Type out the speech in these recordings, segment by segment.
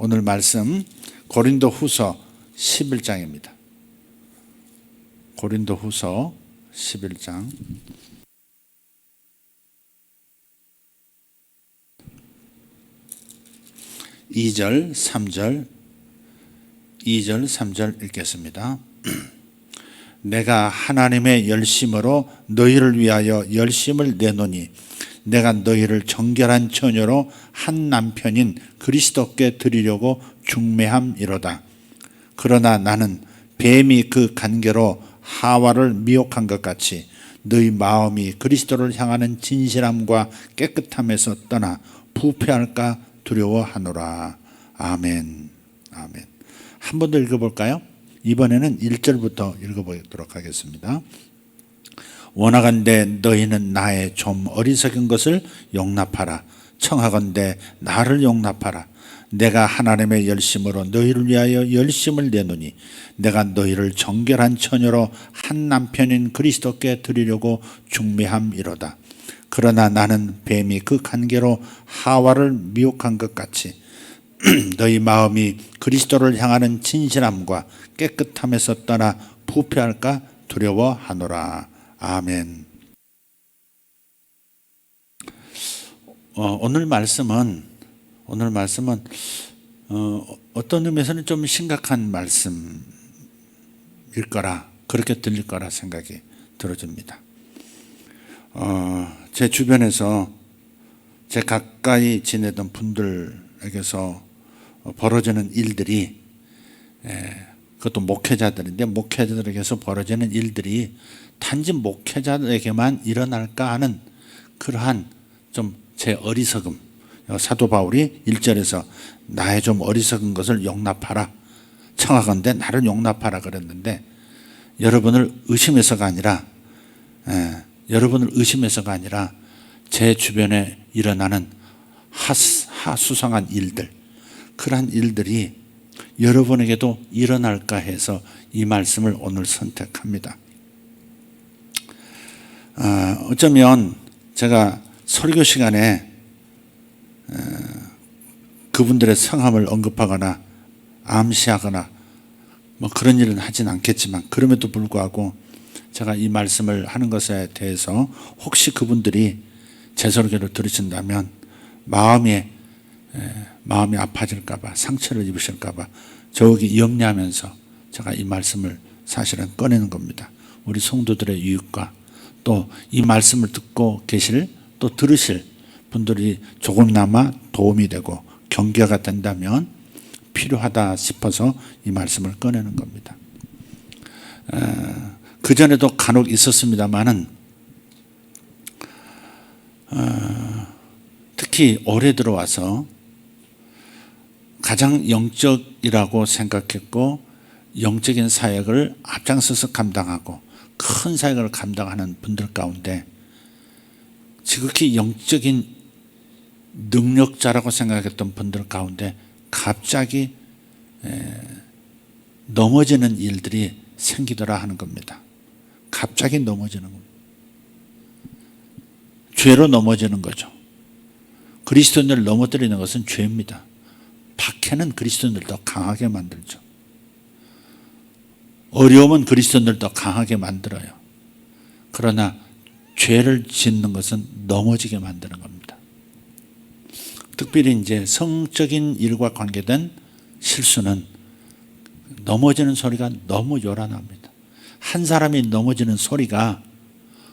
오늘 말씀 고린도후서 11장입니다. 고린도후서 11장 2절, 3절 읽겠습니다. 내가 하나님의 열심으로 너희를 위하여 열심을 내노니 내가 너희를 정결한 처녀로 한 남편인 그리스도께 드리려고 중매함이로다. 그러나 나는 뱀이 그 간계로 하와를 미혹한 것 같이 너희 마음이 그리스도를 향하는 진실함과 깨끗함에서 떠나 부패할까 두려워하노라. 아멘. 아멘. 한 번 더 읽어볼까요? 이번에는 1절부터 읽어보도록 하겠습니다. 원하건대 너희는 나의 좀 어리석은 것을 용납하라. 청하건대 나를 용납하라. 내가 하나님의 열심으로 너희를 위하여 열심을 내노니 내가 너희를 정결한 처녀로 한 남편인 그리스도께 드리려고 중매함이로다. 그러나 나는 뱀이 그 간계로 하와를 미혹한 것 같이 너희 마음이 그리스도를 향하는 진실함과 깨끗함에서 떠나 부패할까 두려워하노라. 아멘. 오늘 말씀은 어떤 의미에서는 좀 심각한 말씀일 거라, 그렇게 들릴 거라 생각이 들어집니다. 제 주변에서 제 가까이 지내던 분들에게서 벌어지는 일들이, 그것도 목회자들인데 목회자들에게서 벌어지는 일들이 단지 목회자에게만 일어날까 하는 그러한 좀 제 어리석음. 사도 바울이 1절에서 나의 좀 어리석은 것을 용납하라. 청하건대 나를 용납하라 그랬는데 여러분을 의심해서가 아니라 제 주변에 일어나는 하수상한 일들, 그러한 일들이 여러분에게도 일어날까 해서 이 말씀을 오늘 선택합니다. 어쩌면 제가 설교 시간에 그분들의 성함을 언급하거나 암시하거나 뭐 그런 일은 하진 않겠지만, 그럼에도 불구하고 제가 이 말씀을 하는 것에 대해서 혹시 그분들이 제 설교를 들으신다면 마음이 아파질까 봐, 상처를 입으실까 봐 저기 염려하면서 제가 이 말씀을 사실은 꺼내는 겁니다. 우리 성도들의 유익과 또 이 말씀을 듣고 계실, 또 들으실 분들이 조금나마 도움이 되고 경계가 된다면 필요하다 싶어서 이 말씀을 꺼내는 겁니다. 그전에도 간혹 있었습니다만은 특히 올해 들어와서 가장 영적이라고 생각했고 영적인 사역을 앞장서서 감당하고 큰 사역을 감당하는 분들 가운데 지극히 영적인 능력자라고 생각했던 분들 가운데 갑자기 넘어지는 일들이 생기더라 하는 겁니다. 갑자기 넘어지는 겁니다. 죄로 넘어지는 거죠. 그리스도인을 넘어뜨리는 것은 죄입니다. 박해는 그리스도인을 더 강하게 만들죠. 어려움은 그리스도인을 더 강하게 만들어요. 그러나 죄를 짓는 것은 넘어지게 만드는 겁니다. 특별히 이제 성적인 일과 관계된 실수는 넘어지는 소리가 너무 요란합니다. 한 사람이 넘어지는 소리가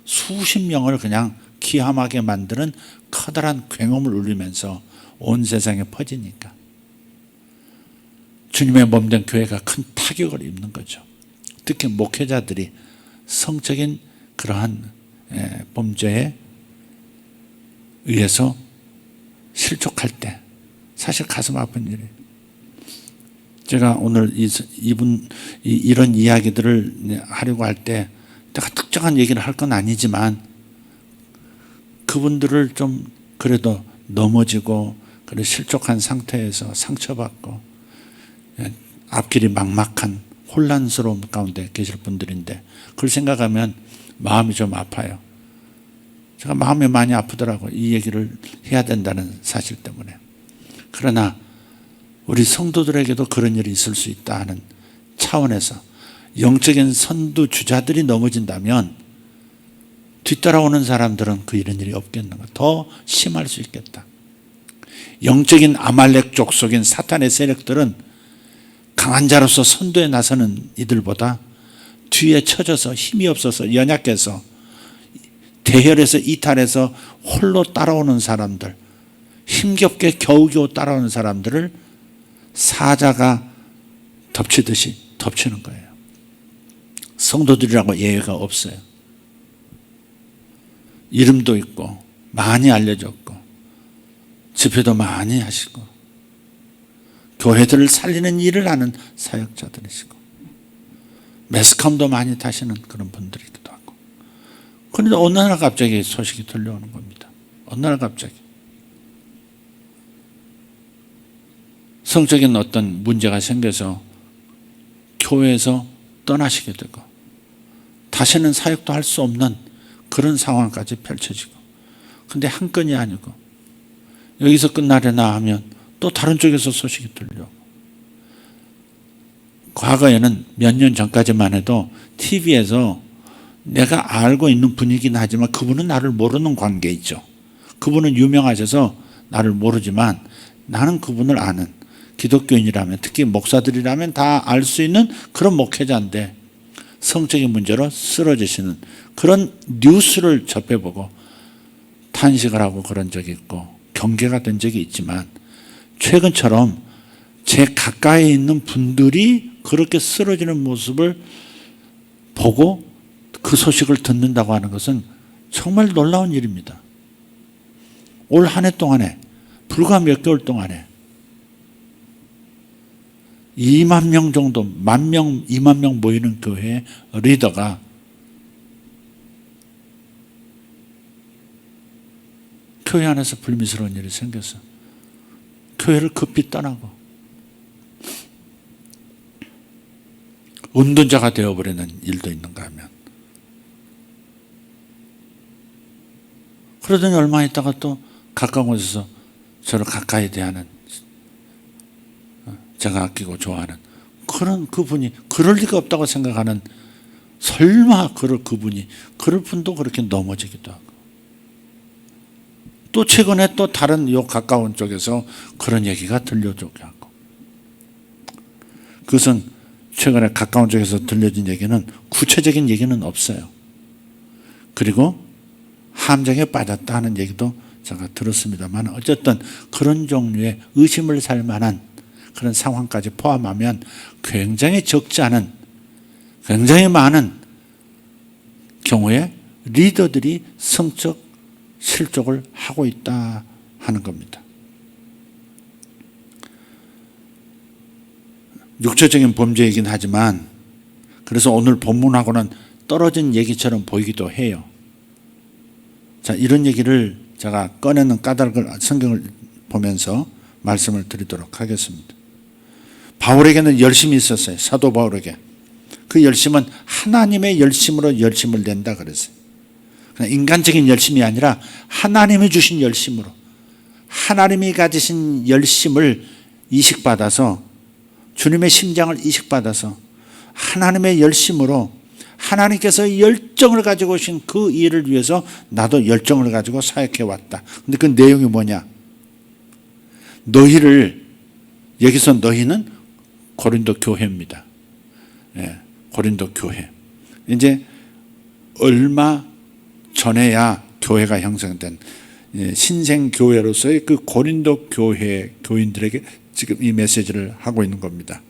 수십 명을 그냥 기함하게 만드는 커다란 굉음을 울리면서 온 세상에 퍼지니까 주님의 몸된 교회가 큰 타격을 입는 거죠. 특히 목회자들이 성적인 그러한 범죄에 의해서 실족할 때 사실 가슴 아픈 일이에요. 제가 오늘 이런 이야기들을 하려고 할 때 내가 특정한 얘기를 할 건 아니지만 그분들을 좀 그래도 넘어지고 그래 실족한 상태에서 상처받고 앞길이 막막한 혼란스러움 가운데 계실 분들인데 그걸 생각하면 마음이 좀 아파요. 제가 마음이 많이 아프더라고요. 이 얘기를 해야 된다는 사실 때문에. 그러나 우리 성도들에게도 그런 일이 있을 수 있다 하는 차원에서 영적인 선두주자들이 넘어진다면 뒤따라오는 사람들은 그 이런 일이 없겠는가? 더 심할 수 있겠다. 영적인 아말렉족 속인 사탄의 세력들은 강한 자로서 선두에 나서는 이들보다 뒤에 처져서 힘이 없어서 연약해서 대혈에서 이탈해서 홀로 따라오는 사람들, 힘겹게 겨우겨우 따라오는 사람들을 사자가 덮치듯이 덮치는 거예요. 성도들이라고 예외가 없어요. 이름도 있고 많이 알려졌고 집회도 많이 하시고 교회들을 살리는 일을 하는 사역자들이시고 매스컴도 많이 타시는 그런 분들이기도 하고, 그런데 어느 날 갑자기 소식이 들려오는 겁니다. 어느 날 갑자기 성적인 어떤 문제가 생겨서 교회에서 떠나시게 되고 다시는 사역도 할 수 없는 그런 상황까지 펼쳐지고, 근데 한 건이 아니고 여기서 끝나려나 하면 또 다른 쪽에서 소식이 들려오고, 과거에는 몇 년 전까지만 해도 TV에서 내가 알고 있는 분이긴 하지만 그분은 나를 모르는 관계에 있죠. 그분은 유명하셔서 나를 모르지만 나는 그분을 아는, 기독교인이라면 특히 목사들이라면 다 알 수 있는 그런 목회자인데 성적인 문제로 쓰러지시는 그런 뉴스를 접해보고 탄식을 하고 그런 적이 있고 경계가 된 적이 있지만, 최근처럼 제 가까이 있는 분들이 그렇게 쓰러지는 모습을 보고 그 소식을 듣는다고 하는 것은 정말 놀라운 일입니다. 올 한 해 동안에, 불과 몇 개월 동안에 2만 명 정도, 1만 명, 2만 명 모이는 교회 리더가 교회 안에서 불미스러운 일이 생겨서 교회를 급히 떠나고 운동자가 되어버리는 일도 있는가 하면, 그러더니 얼마 있다가 또 가까운 곳에서 저를 가까이 대하는, 제가 아끼고 좋아하는 그런 그분이, 그럴 리가 없다고 생각하는, 설마 그럴 그분이, 그럴 분도 그렇게 넘어지기도 하고, 또 최근에 또 다른 요 가까운 쪽에서 그런 얘기가 들려오게 하고, 그것은 최근에 가까운 쪽에서 들려진 얘기는 구체적인 얘기는 없어요. 그리고 함정에 빠졌다 하는 얘기도 제가 들었습니다만, 어쨌든 그런 종류의 의심을 살 만한 그런 상황까지 포함하면 굉장히 적지 않은, 굉장히 많은 경우에 리더들이 성적 실족을 하고 있다 하는 겁니다. 육체적인 범죄이긴 하지만, 그래서 오늘 본문하고는 떨어진 얘기처럼 보이기도 해요. 자, 이런 얘기를 제가 꺼내는 까닭을 성경을 보면서 말씀을 드리도록 하겠습니다. 바울에게는 열심이 있었어요. 사도 바울에게. 그 열심은 하나님의 열심으로 열심을 낸다 그랬어요. 그냥 인간적인 열심이 아니라 하나님이 주신 열심으로, 하나님이 가지신 열심을 이식받아서, 주님의 심장을 이식받아서 하나님의 열심으로, 하나님께서 열정을 가지고 오신 그 일을 위해서 나도 열정을 가지고 사역해 왔다. 근데 그 내용이 뭐냐? 너희를, 여기서 너희는 고린도 교회입니다. 예, 고린도 교회. 이제 얼마 전에야 교회가 형성된 신생교회로서의 그 고린도 교회 교인들에게 지금 이 메시지를 하고 있는 겁니다.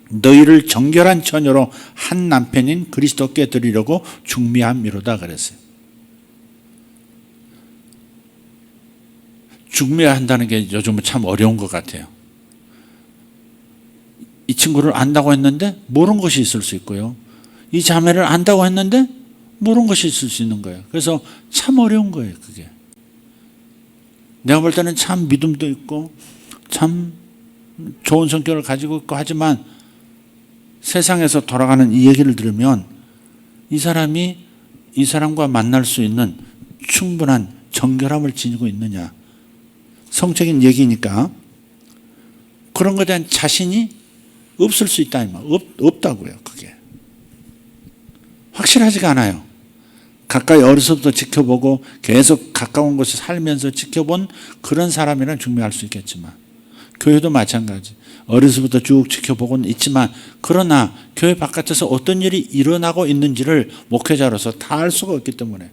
너희를 정결한 처녀로 한 남편인 그리스도께 드리려고 중미함이로다 그랬어요. 중미한다는 게 요즘은 참 어려운 것 같아요. 이 친구를 안다고 했는데 모르는 것이 있을 수 있고요. 이 자매를 안다고 했는데 모르는 것이 있을 수 있는 거예요. 그래서 참 어려운 거예요, 그게. 내가 볼 때는 참 믿음도 있고 참 좋은 성격을 가지고 있고 하지만 세상에서 돌아가는 이 얘기를 들으면 이 사람이 이 사람과 만날 수 있는 충분한 정결함을 지니고 있느냐. 성적인 얘기니까 그런 것에 대한 자신이 없을 수 있다. 없다고요. 그게 확실하지가 않아요. 가까이 어려서부터 지켜보고 계속 가까운 곳에 살면서 지켜본 그런 사람이란 중매할 수 있겠지만, 교회도 마찬가지. 어려서부터 쭉 지켜보고는 있지만, 그러나 교회 바깥에서 어떤 일이 일어나고 있는지를 목회자로서 다 알 수가 없기 때문에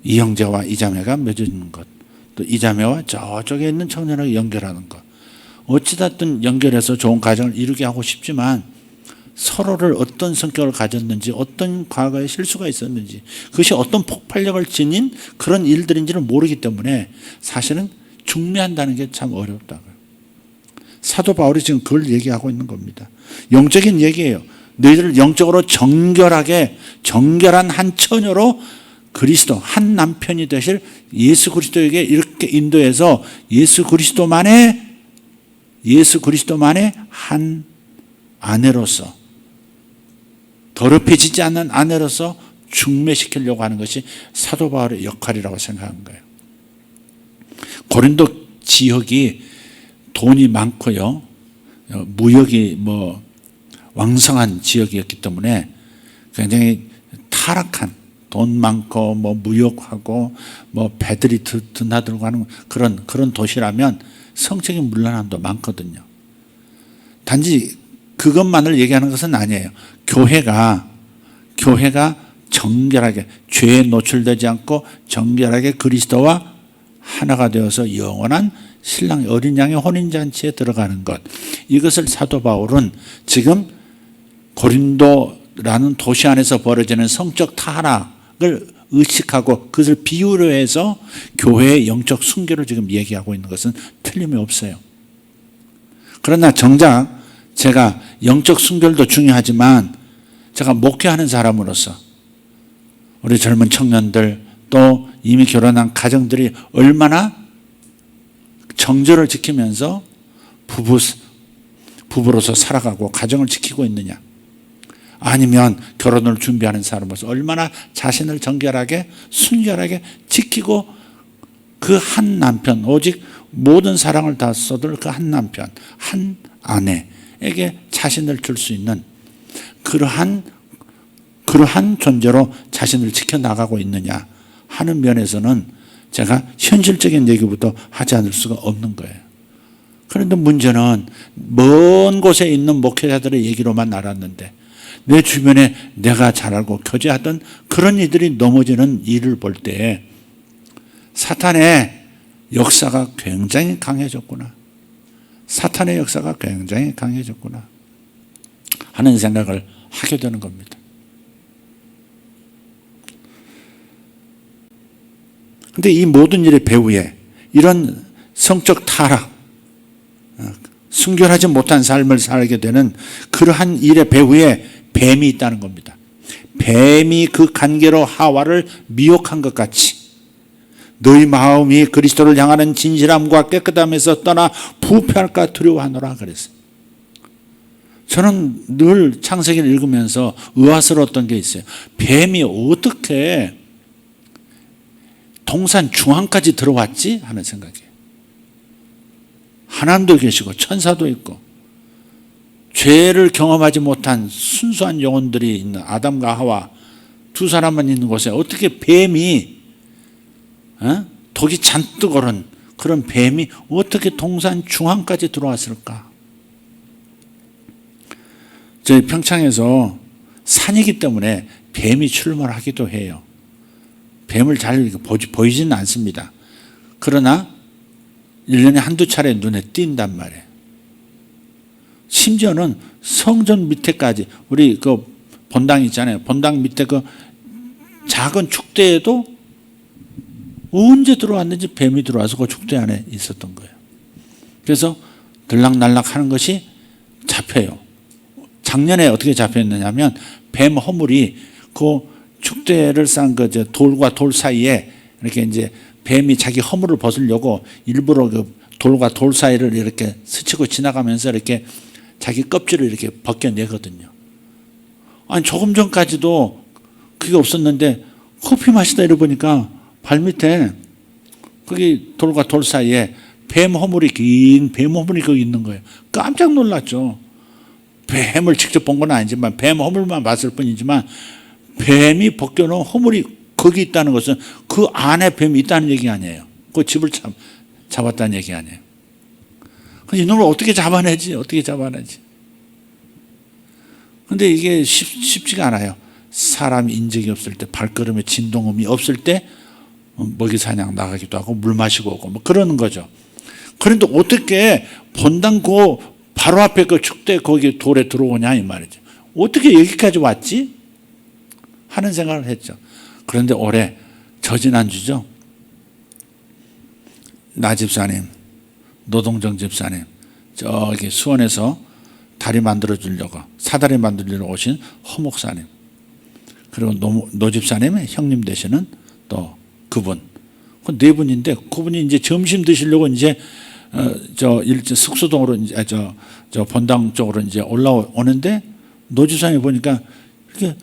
이 형제와 이 자매가 맺어지는 것, 또 이 자매와 저쪽에 있는 청년을 연결하는 것, 어찌됐든 연결해서 좋은 가정을 이루게 하고 싶지만 서로를 어떤 성격을 가졌는지, 어떤 과거에 실수가 있었는지, 그것이 어떤 폭발력을 지닌 그런 일들인지를 모르기 때문에 사실은 중매한다는 게 참 어렵다고요. 사도 바울이 지금 그걸 얘기하고 있는 겁니다. 영적인 얘기예요. 너희들을 영적으로 정결한 한 처녀로 그리스도, 한 남편이 되실 예수 그리스도에게 이렇게 인도해서 예수 그리스도만의 한 아내로서, 더럽혀지지 않는 아내로서 중매시키려고 하는 것이 사도 바울의 역할이라고 생각한 거예요. 고린도 지역이 돈이 많고요, 무역이 왕성한 지역이었기 때문에 굉장히 타락한, 돈 많고 무역하고 배들이 드나들고 하는 그런 도시라면 성적인 문란함도 많거든요. 단지 그것만을 얘기하는 것은 아니에요. 교회가 정결하게, 죄에 노출되지 않고 정결하게 그리스도와 하나가 되어서 영원한 신랑 어린 양의 혼인잔치에 들어가는 것, 이것을 사도 바울은 지금 고린도라는 도시 안에서 벌어지는 성적 타락을 의식하고 그것을 비유로 해서 교회의 영적 순교를 지금 얘기하고 있는 것은 틀림이 없어요. 그러나 정작 제가 영적 순결도 중요하지만 제가 목회하는 사람으로서 우리 젊은 청년들, 또 이미 결혼한 가정들이 얼마나 정절을 지키면서 부부로서 살아가고 가정을 지키고 있느냐, 아니면 결혼을 준비하는 사람으로서 얼마나 자신을 정결하게 순결하게 지키고 그 한 남편, 오직 모든 사랑을 다 쏟을 그 한 남편, 한 아내에게 자신을 줄 수 있는 그러한 존재로 자신을 지켜나가고 있느냐 하는 면에서는 제가 현실적인 얘기부터 하지 않을 수가 없는 거예요. 그런데 문제는 먼 곳에 있는 목회자들의 얘기로만 알았는데 내 주변에 내가 잘 알고 교제하던 그런 이들이 넘어지는 일을 볼 때 사탄의 역사가 굉장히 강해졌구나, 사탄의 역사가 굉장히 강해졌구나 하는 생각을 하게 되는 겁니다. 그런데 이 모든 일의 배후에 이런 성적 타락, 순결하지 못한 삶을 살게 되는 그러한 일의 배후에 뱀이 있다는 겁니다. 뱀이 그 관계로 하와를 미혹한 것 같이 너희 마음이 그리스도를 향하는 진실함과 깨끗함에서 떠나 부패할까 두려워하노라 그랬어요. 저는 늘 창세기를 읽으면서 의아스러웠던 게 있어요. 뱀이 어떻게 동산 중앙까지 들어왔지 하는 생각이에요. 하나님도 계시고 천사도 있고 죄를 경험하지 못한 순수한 영혼들이 있는 아담과 하와 두 사람만 있는 곳에 어떻게 뱀이, 독이 잔뜩 오른 그런 뱀이 어떻게 동산 중앙까지 들어왔을까? 저희 평창에서 산이기 때문에 뱀이 출몰하기도 해요. 뱀을 잘 보이지는 않습니다. 그러나 1년에 한두 차례 눈에 띈단 말이에요. 심지어는 성전 밑에까지, 우리 그 본당 있잖아요. 본당 밑에 그 작은 축대에도 언제 들어왔는지 뱀이 들어와서 그 축대 안에 있었던 거예요. 그래서 들락날락 하는 것이 잡혀요. 작년에 어떻게 잡혔느냐 하면 뱀 허물이 그 축대를 싼 그 돌과 돌 사이에 이렇게 이제 뱀이 자기 허물을 벗으려고 일부러 그 돌과 돌 사이를 이렇게 스치고 지나가면서 이렇게 자기 껍질을 이렇게 벗겨내거든요. 아니 조금 전까지도 그게 없었는데 커피 마시다 이러보니까 발 밑에 거기 돌과 돌 사이에 뱀 허물이, 긴 뱀 허물이 거기 있는 거예요. 깜짝 놀랐죠. 뱀을 직접 본 건 아니지만 뱀 허물만 봤을 뿐이지만 뱀이 벗겨놓은 허물이 거기 있다는 것은 그 안에 뱀이 있다는 얘기 아니에요. 그 집을 잡았다는 얘기 아니에요. 그래서 이놈을 어떻게 잡아내지? 어떻게 잡아내지? 근데 이게 쉽지가 않아요. 사람 인적이 없을 때, 발걸음에 진동음이 없을 때 먹이 사냥 나가기도 하고 물 마시고 오고 뭐 그러는 거죠. 그런데 어떻게 본당 그 바로 앞에 그 축대 거기 돌에 들어오냐 이 말이죠. 어떻게 여기까지 왔지? 하는 생각을 했죠. 그런데 올해 저지난주죠. 나 집사님, 노동정 집사님 저기 수원에서 다리 만들어 주려고 사다리 만들려고 오신 허 목사님 그리고 노 집사님의 형님 되시는 또 그분 그 네 분인데 그분이 이제 점심 드시려고 이제 저 숙소동으로 이제 저 본당 쪽으로 이제 올라오는데 노 집사님 보니까 이렇게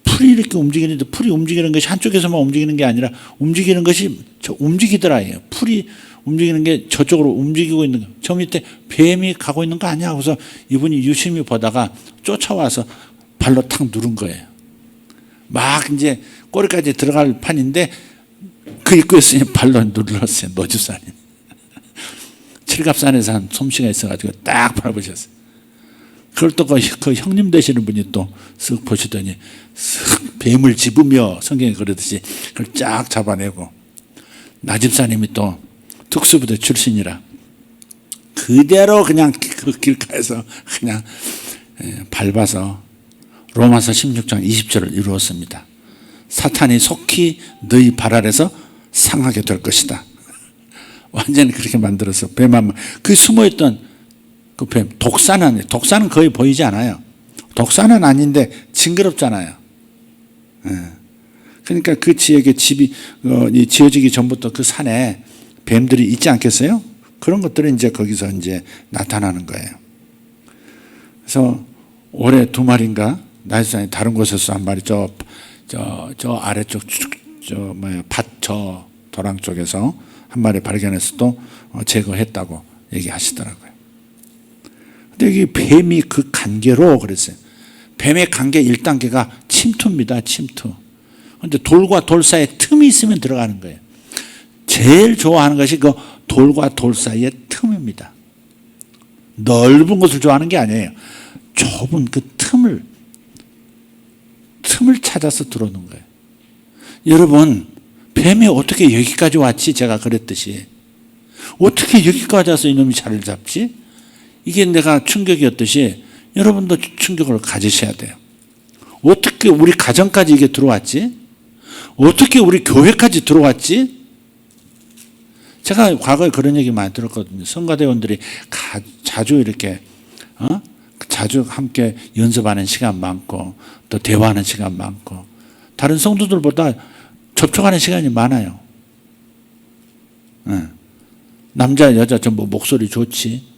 풀이 이렇게 움직이는데 풀이 움직이는 것이 한쪽에서만 움직이는 게 아니라 움직이는 것이 움직이더라요. 풀이 움직이는 게 저쪽으로 움직이고 있는 거. 저 밑에 뱀이 가고 있는 거 아니야? 그래서 이분이 유심히 보다가 쫓아와서 발로 탁 누른 거예요. 막 이제 꼬리까지 들어갈 판인데 그 입구에서 발로 눌렀어요. 노 집사님. 칠갑산에서 한 솜씨가 있어가지고 딱 밟으셨어요. 그걸 또 그 형님 되시는 분이 또 쓱 보시더니 쓱 뱀을 집으며 성경에 그러듯이 그걸 쫙 잡아내고 나 집사님이 또 특수부대 출신이라 그대로 그냥 그 길가에서 그냥 밟아서 로마서 16장 20절을 이루었습니다. 사탄이 속히 너희 발 아래서 상하게 될 것이다. 완전히 그렇게 만들어서 뱀만 그 숨어있던 그 뱀, 독사는 거의 보이지 않아요. 독사는 아닌데 징그럽잖아요. 그러니까 그 지역에 집이 지어지기 전부터 그 산에 뱀들이 있지 않겠어요? 그런 것들이 이제 거기서 이제 나타나는 거예요. 그래서 올해 2마리인가 나이스산이 다른 곳에서 한 마리 저 아래쪽 밭 도랑 쪽에서 한 마리 발견해서 또 제거했다고 얘기하시더라고요. 근데 여기 뱀이 그 관계로 그랬어요. 뱀의 관계 1단계가 침투입니다. 침투. 그런데 돌과 돌 사이에 틈이 있으면 들어가는 거예요. 제일 좋아하는 것이 그 돌과 돌 사이의 틈입니다. 넓은 곳을 좋아하는 게 아니에요. 좁은 그 틈을 찾아서 들어오는 거예요. 여러분 뱀이 어떻게 여기까지 왔지? 제가 그랬듯이 어떻게 여기까지 와서 이놈이 자리를 잡지? 이게 내가 충격이었듯이 여러분도 충격을 가지셔야 돼요. 어떻게 우리 가정까지 이게 들어왔지? 어떻게 우리 교회까지 들어왔지? 제가 과거에 그런 얘기 많이 들었거든요. 성가대원들이 자주 이렇게 자주 함께 연습하는 시간 많고 또 대화하는 시간 많고 다른 성도들보다 접촉하는 시간이 많아요. 남자 여자 전부 목소리 좋지.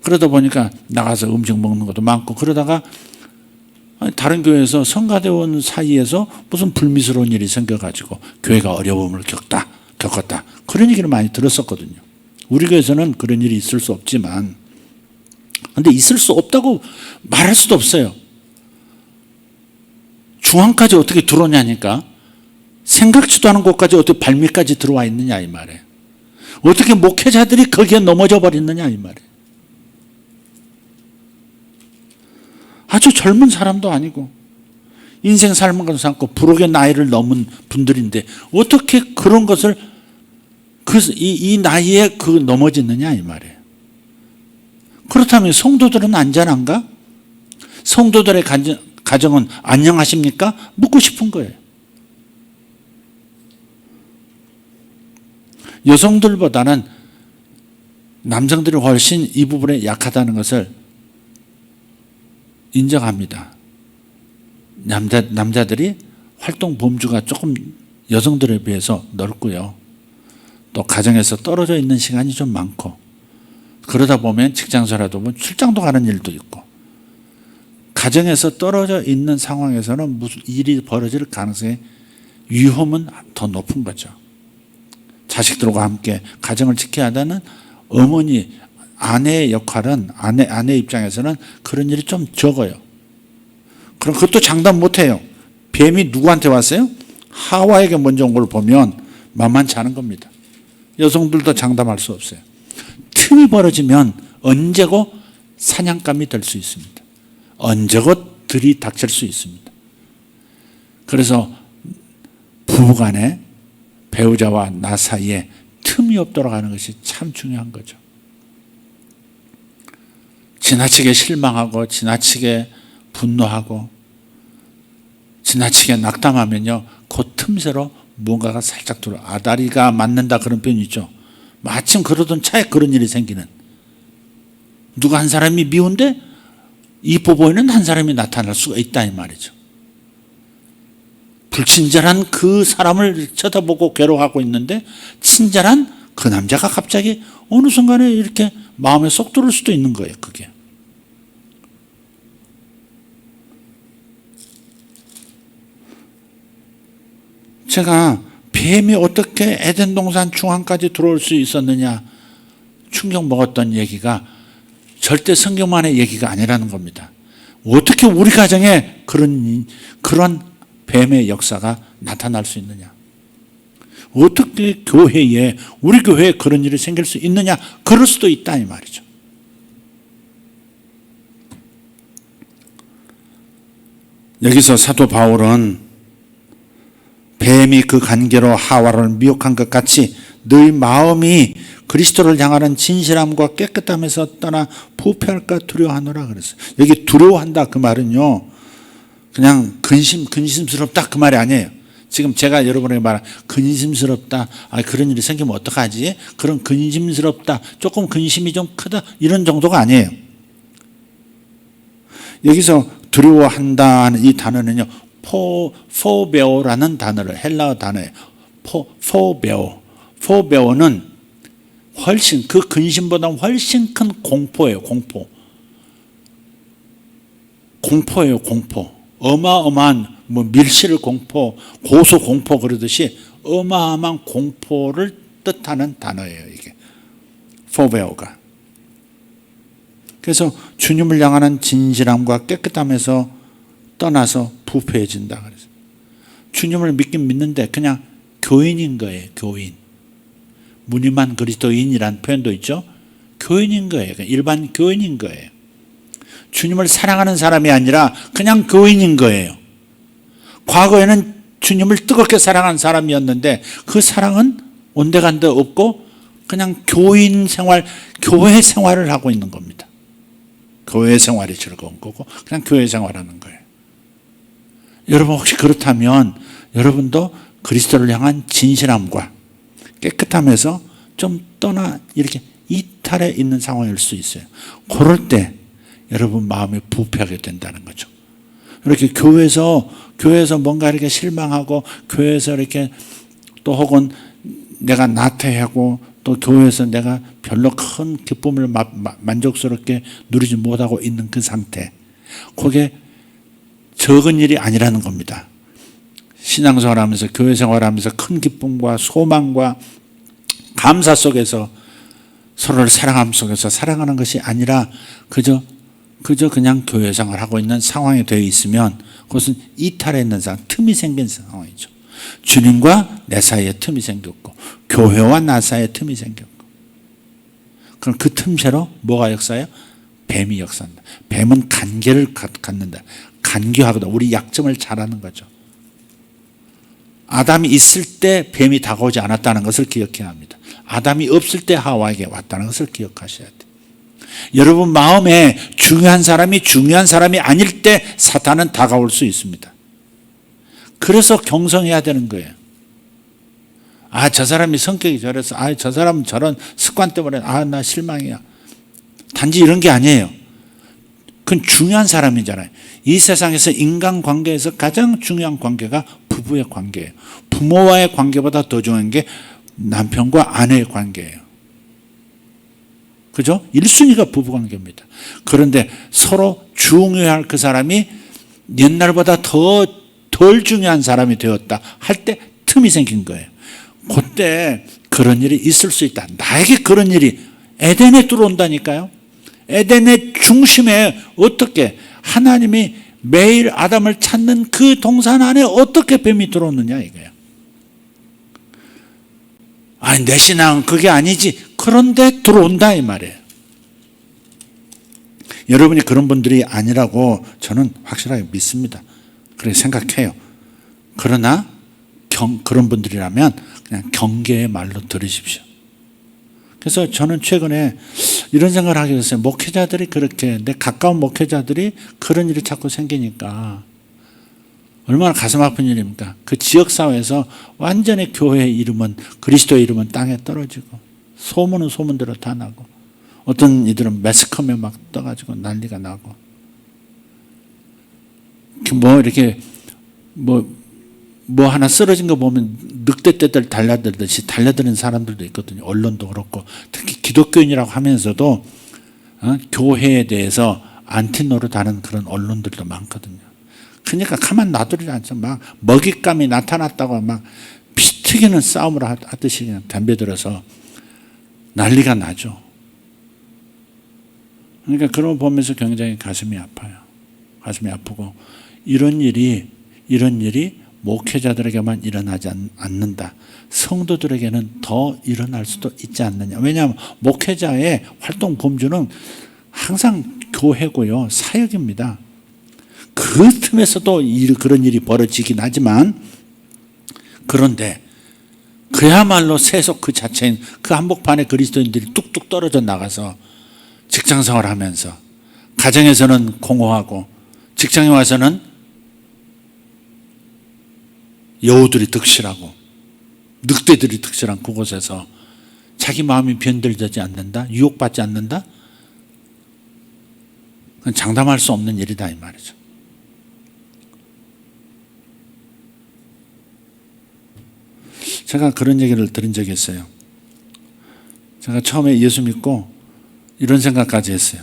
그러다 보니까 나가서 음식 먹는 것도 많고 그러다가 다른 교회에서 성가대원 사이에서 무슨 불미스러운 일이 생겨가지고 교회가 어려움을 겪었다. 그런 얘기를 많이 들었었거든요. 우리 교회에서는 그런 일이 있을 수 없지만 그런데 있을 수 없다고 말할 수도 없어요. 중앙까지 어떻게 들어오냐니까 생각지도 않은 곳까지 어떻게 발밑까지 들어와 있느냐 이 말이에요. 어떻게 목회자들이 거기에 넘어져 버렸느냐 이 말이에요. 아주 젊은 사람도 아니고 인생 삶은 것을 않고 부록의 나이를 넘은 분들인데 어떻게 그런 것을 이 나이에 넘어지느냐 이 말이에요. 그렇다면 성도들은 안전한가? 성도들의 가정은 안녕하십니까? 묻고 싶은 거예요. 여성들보다는 남성들이 훨씬 이 부분에 약하다는 것을 인정합니다. 남자들이 활동 범주가 조금 여성들에 비해서 넓고요. 또 가정에서 떨어져 있는 시간이 좀 많고 그러다 보면 직장생활도 보면 출장도 가는 일도 있고 가정에서 떨어져 있는 상황에서는 무슨 일이 벌어질 가능성의 위험은 더 높은 거죠. 자식들과 함께 가정을 지켜야 하는 어머니, 아내의 역할은 아내 입장에서는 그런 일이 좀 적어요. 그럼 그것도 장담 못해요. 뱀이 누구한테 왔어요? 하와에게 먼저 온 걸 보면 만만치 않은 겁니다. 여성들도 장담할 수 없어요. 틈이 벌어지면 언제고 사냥감이 될 수 있습니다. 언제고 들이 닥칠 수 있습니다. 그래서 부부간에 배우자와 나 사이에 틈이 없도록 하는 것이 참 중요한 거죠. 지나치게 실망하고 지나치게 분노하고 지나치게 낙담하면요, 그 틈새로 뭔가가 살짝 들어. 아다리가 맞는다 그런 표현이 있죠. 마침 그러던 차에 그런 일이 생기는, 누가 한 사람이 미운데 이뻐 보이는 한 사람이 나타날 수가 있다 이 말이죠. 불친절한 그 사람을 쳐다보고 괴로워하고 있는데 친절한 그 남자가 갑자기 어느 순간에 이렇게 마음에 쏙 들어올 수도 있는 거예요. 그게 제가 뱀이 어떻게 에덴 동산 중앙까지 들어올 수 있었느냐 충격 먹었던 얘기가 절대 성경만의 얘기가 아니라는 겁니다. 어떻게 우리 가정에 그런 뱀의 역사가 나타날 수 있느냐, 어떻게 교회에, 우리 교회에 그런 일이 생길 수 있느냐, 그럴 수도 있다 이 말이죠. 여기서 사도 바울은 뱀이 그 간계로 하와를 미혹한 것 같이 너희 마음이 그리스도를 향하는 진실함과 깨끗함에서 떠나 부패할까 두려워하노라 그랬어요. 여기 두려워한다 그 말은요, 그냥 근심스럽다 그 말이 아니에요. 지금 제가 여러분에게 말한 근심스럽다, 그런 일이 생기면 어떡하지, 그런 근심스럽다, 조금 근심이 좀 크다, 이런 정도가 아니에요. 여기서 두려워한다는 이 단어는요, 포베오라는 단어를, 헬라어 단어예요. 포베오는 훨씬, 그 근심보다 훨씬 큰 공포예요. 공포예요. 어마어마한 밀실 공포, 고소 공포 그러듯이 어마어마한 공포를 뜻하는 단어예요. 이게 포베오가. 그래서 주님을 향하는 진실함과 깨끗함에서 떠나서 부패해진다 그래서 주님을 믿긴 믿는데 그냥 교인인 거예요. 교인. 무늬만 그리스도인이라는 표현도 있죠. 교인인 거예요. 일반 교인인 거예요. 주님을 사랑하는 사람이 아니라 그냥 교인인 거예요. 과거에는 주님을 뜨겁게 사랑한 사람이었는데 그 사랑은 온데간데 없고 그냥 교인 생활, 교회 생활을 하고 있는 겁니다. 교회 생활이 즐거운 거고 그냥 교회 생활하는 거예요. 여러분 혹시 그렇다면 여러분도 그리스도를 향한 진실함과 깨끗함에서 좀 떠나 이렇게 이탈해 있는 상황일 수 있어요. 그럴 때 여러분 마음이 부패하게 된다는 거죠. 이렇게 교회에서 뭔가 이렇게 실망하고 교회에서 이렇게 또 혹은 내가 나태하고 또 교회에서 내가 별로 큰 기쁨을 만족스럽게 누리지 못하고 있는 그 상태, 그게 적은 일이 아니라는 겁니다. 신앙생활하면서 교회 생활하면서 큰 기쁨과 소망과 감사 속에서 서로를 사랑함 속에서 사랑하는 것이 아니라 그저 그냥 교회 생활하고 있는 상황이 되어 있으면 그것은 이탈해 있는 상황, 틈이 생긴 상황이죠. 주님과 내 사이에 틈이 생겼고 교회와 나 사이에 틈이 생겼고, 그럼 그 틈새로 뭐가 역사해요? 뱀이 역사한다. 뱀은 간계를 갖는다. 간교하거든. 우리 약점을 잘 아는 거죠. 아담이 있을 때 뱀이 다가오지 않았다는 것을 기억해야 합니다. 아담이 없을 때 하와에게 왔다는 것을 기억하셔야 돼요. 여러분 마음에 중요한 사람이 아닐 때 사탄은 다가올 수 있습니다. 그래서 경성해야 되는 거예요. 저 사람이 성격이 저래서, 저 사람은 저런 습관 때문에 나 실망이야. 단지 이런 게 아니에요. 그건 중요한 사람이잖아요. 이 세상에서 인간관계에서 가장 중요한 관계가 부부의 관계예요. 부모와의 관계보다 더 중요한 게 남편과 아내의 관계예요. 그죠? 1순위가 부부관계입니다. 그런데 서로 중요할 그 사람이 옛날보다 덜 중요한 사람이 되었다 할 때 틈이 생긴 거예요. 그때 그런 일이 있을 수 있다. 나에게 그런 일이 에덴에 들어온다니까요. 에덴의 중심에 어떻게 하나님이 매일 아담을 찾는 그 동산 안에 어떻게 뱀이 들어오느냐 이거예요. 아니 내 신앙은 그게 아니지. 그런데 들어온다 이 말이에요. 여러분이 그런 분들이 아니라고 저는 확실하게 믿습니다. 그렇게 생각해요. 그러나 그런 분들이라면 그냥 경계의 말로 들으십시오. 그래서 저는 최근에 이런 생각을 하게 됐어요. 목회자들이 그렇게 내 가까운 목회자들이 그런 일이 자꾸 생기니까 얼마나 가슴 아픈 일입니까? 그 지역사회에서 완전히 교회의 이름은 그리스도의 이름은 땅에 떨어지고 소문은 소문대로 다 나고 어떤 이들은 매스컴에 막 떠가지고 난리가 나고 뭐 이렇게 뭐 하나 쓰러진 거 보면 늑대떼들 달려들듯이 달려드는 사람들도 있거든요. 언론도 그렇고 특히 기독교인이라고 하면서도 교회에 대해서 안티노를 하는 그런 언론들도 많거든요. 그러니까 가만 놔두지 않죠. 막 먹잇감이 나타났다고 막 피 튀기는 싸움을 하듯이 그냥 덤벼들어서 난리가 나죠. 그러니까 그런 거 보면서 굉장히 가슴이 아파요. 가슴이 아프고 이런 일이 목회자들에게만 일어나지 않는다. 성도들에게는 더 일어날 수도 있지 않느냐. 왜냐하면 목회자의 활동 범주는 항상 교회고요. 사역입니다. 그 틈에서도 그런 일이 벌어지긴 하지만 그런데 그야말로 세속 그 자체인 그 한복판에 그리스도인들이 뚝뚝 떨어져 나가서 직장생활을 하면서 가정에서는 공허하고 직장에 와서는 여우들이 득실하고 늑대들이 득실한 그곳에서 자기 마음이 변들지 않는다? 유혹받지 않는다? 그건 장담할 수 없는 일이다 이 말이죠. 제가 그런 얘기를 들은 적이 있어요. 제가 처음에 예수 믿고 이런 생각까지 했어요.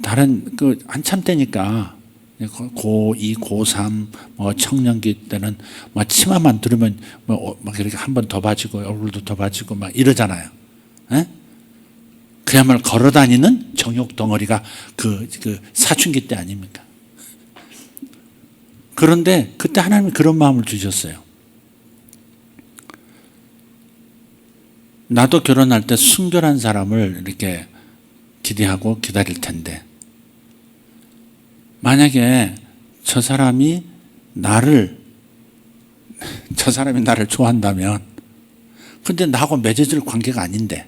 다른 한참 때니까 고2, 고3, 청년기 때는 치마만 두르면 막 이렇게 한 번 더 바지고 얼굴도 더 바지고 막 이러잖아요. 에? 그야말로 걸어다니는 정욕 덩어리가 그 사춘기 때 아닙니까? 그런데 그때 하나님이 그런 마음을 주셨어요. 나도 결혼할 때 순결한 사람을 이렇게 기대하고 기다릴 텐데 만약에 저 사람이 나를 좋아한다면 근데 나하고 맺어질 관계가 아닌데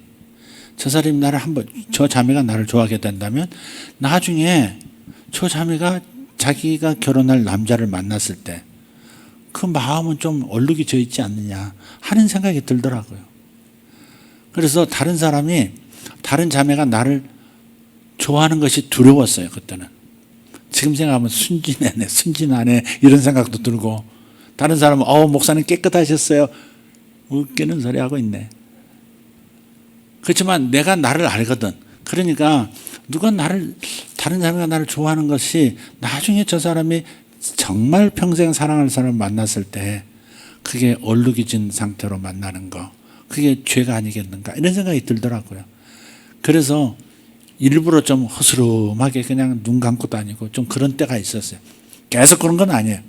저 자매가 나를 좋아하게 된다면 나중에 저 자매가 자기가 결혼할 남자를 만났을 때 그 마음은 좀 얼룩이 져 있지 않느냐 하는 생각이 들더라고요. 그래서 다른 자매가 나를 좋아하는 것이 두려웠어요. 그때는. 지금 생각하면 순진하네 이런 생각도 들고 다른 사람은 목사님 깨끗하셨어요. 웃기는 소리 하고 있네. 그렇지만 내가 나를 알거든. 그러니까 다른 사람이 나를 좋아하는 것이 나중에 저 사람이 정말 평생 사랑할 사람을 만났을 때 그게 얼룩이 진 상태로 만나는 거 그게 죄가 아니겠는가 이런 생각이 들더라고요. 그래서 일부러 좀 허스름하게 그냥 눈 감고 다니고 좀 그런 때가 있었어요. 계속 그런 건 아니에요.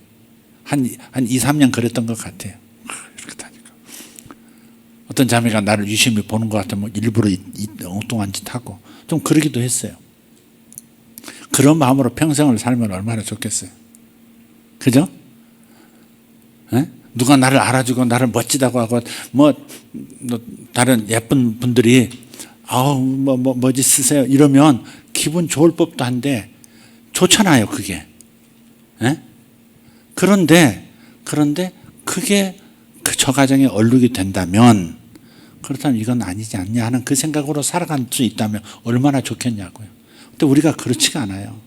한 2, 3년 그랬던 것 같아요. 이렇게 다니고. 어떤 자매가 나를 유심히 보는 것 같으면 일부러 엉뚱한 짓 하고 좀 그러기도 했어요. 그런 마음으로 평생을 살면 얼마나 좋겠어요. 그죠? 에? 누가 나를 알아주고 나를 멋지다고 하고 다른 예쁜 분들이 뭐지 쓰세요 이러면 기분 좋을 법도 한데 좋잖아요 그게. 에? 그런데 그게 저 가정에 얼룩이 된다면 그렇다면 이건 아니지 않냐 하는 그 생각으로 살아갈 수 있다면 얼마나 좋겠냐고요. 근데 우리가 그렇지가 않아요.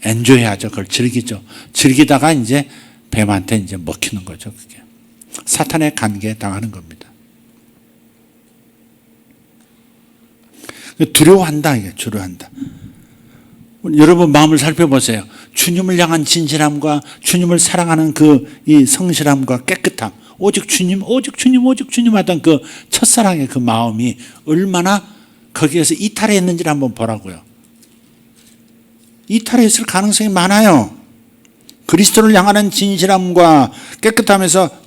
엔조이하죠. 그걸 즐기죠. 즐기다가 이제 뱀한테 이제 먹히는 거죠. 그게 사탄의 관계에 당하는 겁니다. 두려워한다 이게 두려워한다. 여러분 마음을 살펴보세요. 주님을 향한 진실함과 주님을 사랑하는 이 성실함과 깨끗함, 오직 주님, 오직 주님, 오직 주님 하던 그 첫사랑의 그 마음이 얼마나 거기에서 이탈했는지를 한번 보라고요. 이탈했을 가능성이 많아요. 그리스도를 향하는 진실함과 깨끗함에서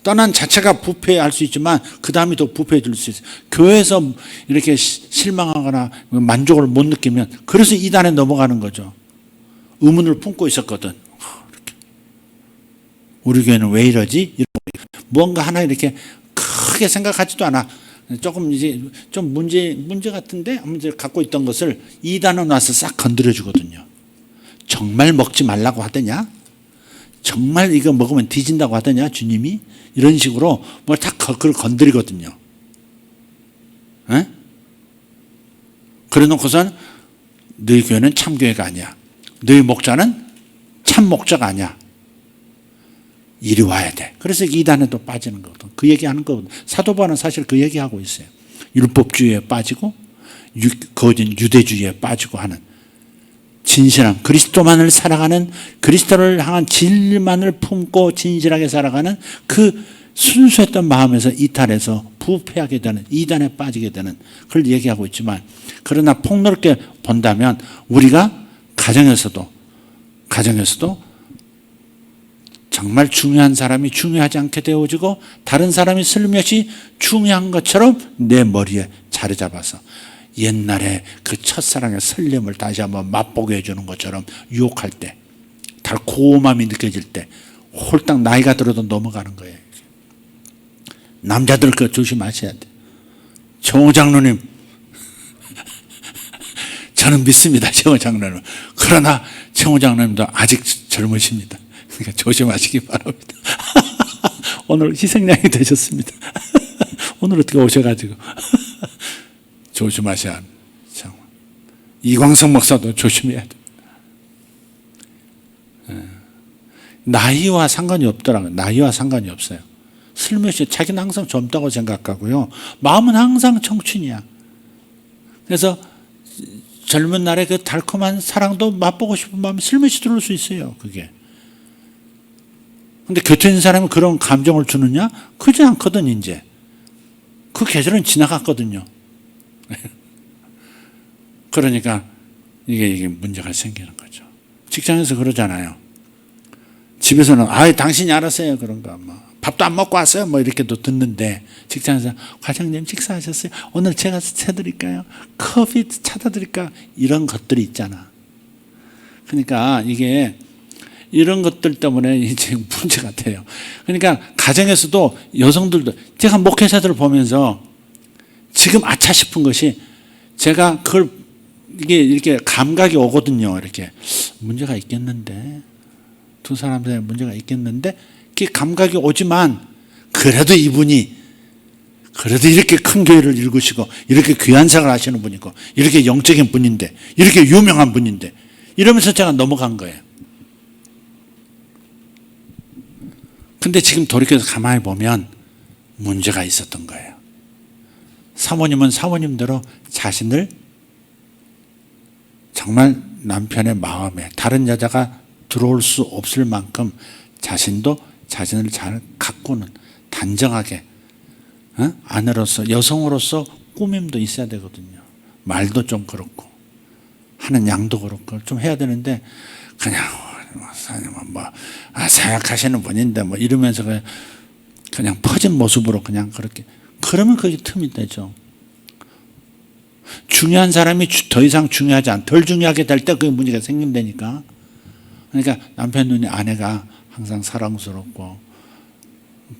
떠난 자체가 부패할 수 있지만 그 다음이 더 부패해질 수 있어요. 교회에서 이렇게 실망하거나 만족을 못 느끼면 그래서 이단에 넘어가는 거죠. 의문을 품고 있었거든. 우리 교회는 왜 이러지? 뭔가 하나 이렇게 크게 생각하지도 않아. 조금 이제 좀 문제 같은데 문제 갖고 있던 것을 이단에 와서 싹 건드려 주거든요. 정말 먹지 말라고 하더냐? 정말 이거 먹으면 뒤진다고 하더냐 주님이? 이런 식으로 뭘 다 그걸 건드리거든요. 에? 그래 놓고선 너희 교회는 참교회가 아니야. 너희 목자는 참 목자가 아니야. 이리 와야 돼. 그래서 이단에도 빠지는 거거든. 그 얘기하는 거거든. 사도 바울은 사실 그 얘기하고 있어요. 율법주의에 빠지고 거짓 유대주의에 빠지고 하는 진실함, 그리스도만을 살아가는, 그리스도를 향한 진리만을 품고 진실하게 살아가는 그 순수했던 마음에서 이탈해서 부패하게 되는, 이단에 빠지게 되는 그걸 얘기하고 있지만, 그러나 폭넓게 본다면 우리가 가정에서도 정말 중요한 사람이 중요하지 않게 되어지고 다른 사람이 슬며시 중요한 것처럼 내 머리에 자리 잡아서 옛날에 그 첫사랑의 설렘을 다시 한번 맛보게 해주는 것처럼 유혹할 때, 달콤함이 느껴질 때 홀딱 나이가 들어도 넘어가는 거예요. 남자들 그거 조심하셔야 돼. 정호 장로님 저는 믿습니다. 정호 장로님. 그러나 정호 장로님도 아직 젊으십니다. 그러니까 조심하시기 바랍니다. 오늘 희생양이 되셨습니다. 오늘 어떻게 오셔가지고 조심하셔야 합니다. 이광석 목사도 조심해야 됩니다. 나이와 상관이 없더라고요. 나이와 상관이 없어요. 슬며시 자기는 항상 젊다고 생각하고요. 마음은 항상 청춘이야. 그래서 젊은 날에 그 달콤한 사랑도 맛보고 싶은 마음이 슬며시 들어올 수 있어요. 그게. 근데 곁에 있는 사람이 그런 감정을 주느냐? 그렇지 않거든, 이제. 그 계절은 지나갔거든요. 그러니까 이게 문제가 생기는 거죠. 직장에서 그러잖아요. 집에서는 당신이 알아서요. 그런가 뭐 밥도 안 먹고 왔어요. 뭐 이렇게도 듣는데 직장에서 과장님 식사하셨어요? 오늘 제가 사드릴까요? 커피 찾아 드릴까요? 이런 것들이 있잖아. 그러니까 이게 이런 것들 때문에 이제 문제가 돼요. 그러니까 가정에서도 여성들도 제가 목회자들을 보면서 지금 아차 싶은 것이 제가 그걸 이게 이렇게 감각이 오거든요. 이렇게 문제가 있겠는데 두 사람 사이에 문제가 있겠는데 이렇게 감각이 오지만 그래도 이분이 그래도 이렇게 큰 교회를 일구시고 이렇게 귀한 생활을 하시는 분이고 이렇게 영적인 분인데 이렇게 유명한 분인데 이러면서 제가 넘어간 거예요. 근데 지금 돌이켜서 가만히 보면 문제가 있었던 거예요. 사모님은 사모님대로 자신을 정말 남편의 마음에 다른 여자가 들어올 수 없을 만큼 자신도 자신을 잘 가꾸는 단정하게 아내로서 여성으로서 꾸밈도 있어야 되거든요. 말도 좀 그렇고 하는 양도 그렇고 좀 해야 되는데 그냥 생각하시는 분인데 뭐 이러면서 그냥 퍼진 모습으로 그냥 그렇게 그러면 그게 틈이 되죠. 중요한 사람이 더 이상 덜 중요하게 될 때 그게 문제가 생긴다니까. 그러니까 남편 눈에 아내가 항상 사랑스럽고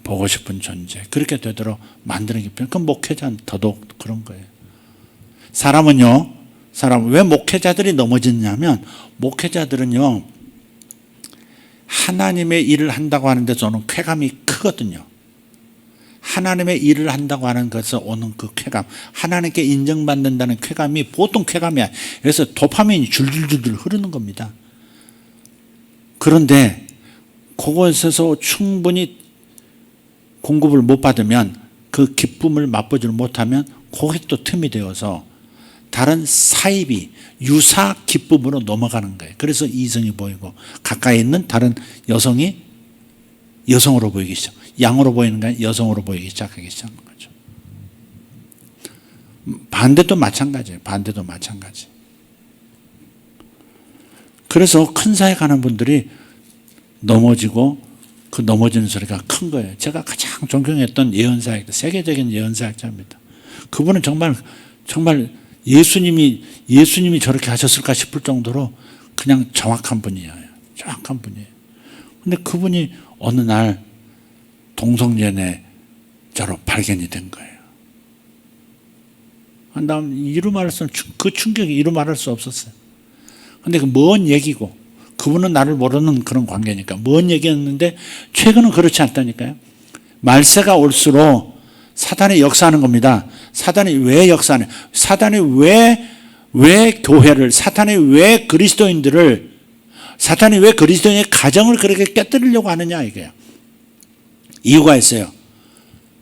보고 싶은 존재 그렇게 되도록 만드는 게 필요해요. 그럼 목회자는 더더욱 그런 거예요. 사람 왜 목회자들이 넘어지냐면 목회자들은요 하나님의 일을 한다고 하는데 저는 쾌감이 크거든요. 하나님의 일을 한다고 하는 것에서 오는 그 쾌감, 하나님께 인정받는다는 쾌감이 보통 쾌감이야. 그래서 도파민이 줄줄줄 흐르는 겁니다. 그런데 그것에서 충분히 공급을 못 받으면 그 기쁨을 맛보지 못하면 그게 또 틈이 되어서 다른 사이비, 유사 기법으로 넘어가는 거예요. 그래서 이성이 보이고 가까이 있는 다른 여성이 여성으로 보이기 시작, 양으로 보이는 게 여성으로 보이기 시작하기 시작하는 거죠. 반대도 마찬가지예요. 반대도 마찬가지. 그래서 큰 사회 가는 분들이 넘어지고 그 넘어지는 소리가 큰 거예요. 제가 가장 존경했던 예언사역, 세계적인 예언사역자입니다. 그분은 정말 예수님이 저렇게 하셨을까 싶을 정도로 그냥 정확한 분이에요. 정확한 분이에요. 근데 그분이 어느 날 동성연애자로 발견이 된 거예요. 난 이루 말할 수, 그 충격이 이루 말할 수 없었어요. 근데 그 먼 얘기고, 그분은 나를 모르는 그런 관계니까 먼 얘기였는데 최근은 그렇지 않다니까요. 말세가 올수록 사탄이 역사하는 겁니다. 사탄이 왜 역사하냐? 사탄이 왜 교회를, 사탄이 왜 그리스도인들의 가정을 그렇게 깨뜨리려고 하느냐 이게요. 이유가 있어요.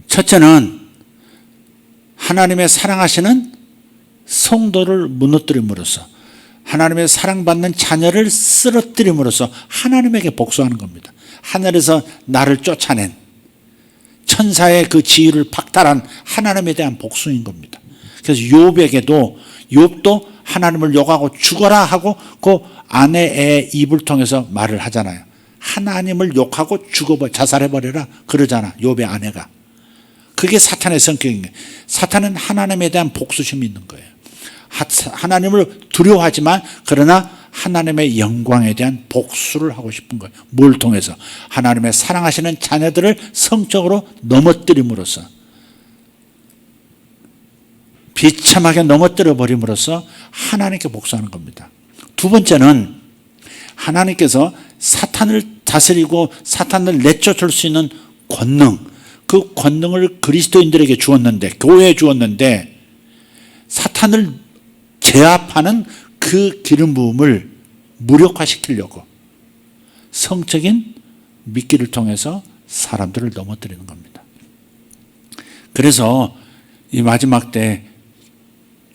첫째는 하나님의 사랑하시는 성도를 무너뜨림으로써, 하나님의 사랑받는 자녀를 쓰러뜨림으로써 하나님에게 복수하는 겁니다. 하늘에서 나를 쫓아낸 천사의 그 지위를 박탈한 하나님에 대한 복수인 겁니다. 그래서 욥도 하나님을 욕하고 죽어라 하고 그 아내의 입을 통해서 말을 하잖아요. 하나님을 욕하고 자살해버려라 그러잖아, 욥의 아내가. 그게 사탄의 성격인 거예요. 사탄은 하나님에 대한 복수심이 있는 거예요. 하나님을 두려워하지만 그러나 하나님의 영광에 대한 복수를 하고 싶은 거예요. 뭘 통해서? 하나님의 사랑하시는 자녀들을 성적으로 넘어뜨림으로써, 비참하게 넘어뜨려 버림으로써 하나님께 복수하는 겁니다. 두 번째는 하나님께서 사탄을 다스리고 사탄을 내쫓을 수 있는 권능, 그 권능을 그리스도인들에게 주었는데, 교회에 주었는데, 사탄을 제압하는 그 기름 부음을 무력화시키려고 성적인 미끼를 통해서 사람들을 넘어뜨리는 겁니다. 그래서 이 마지막 때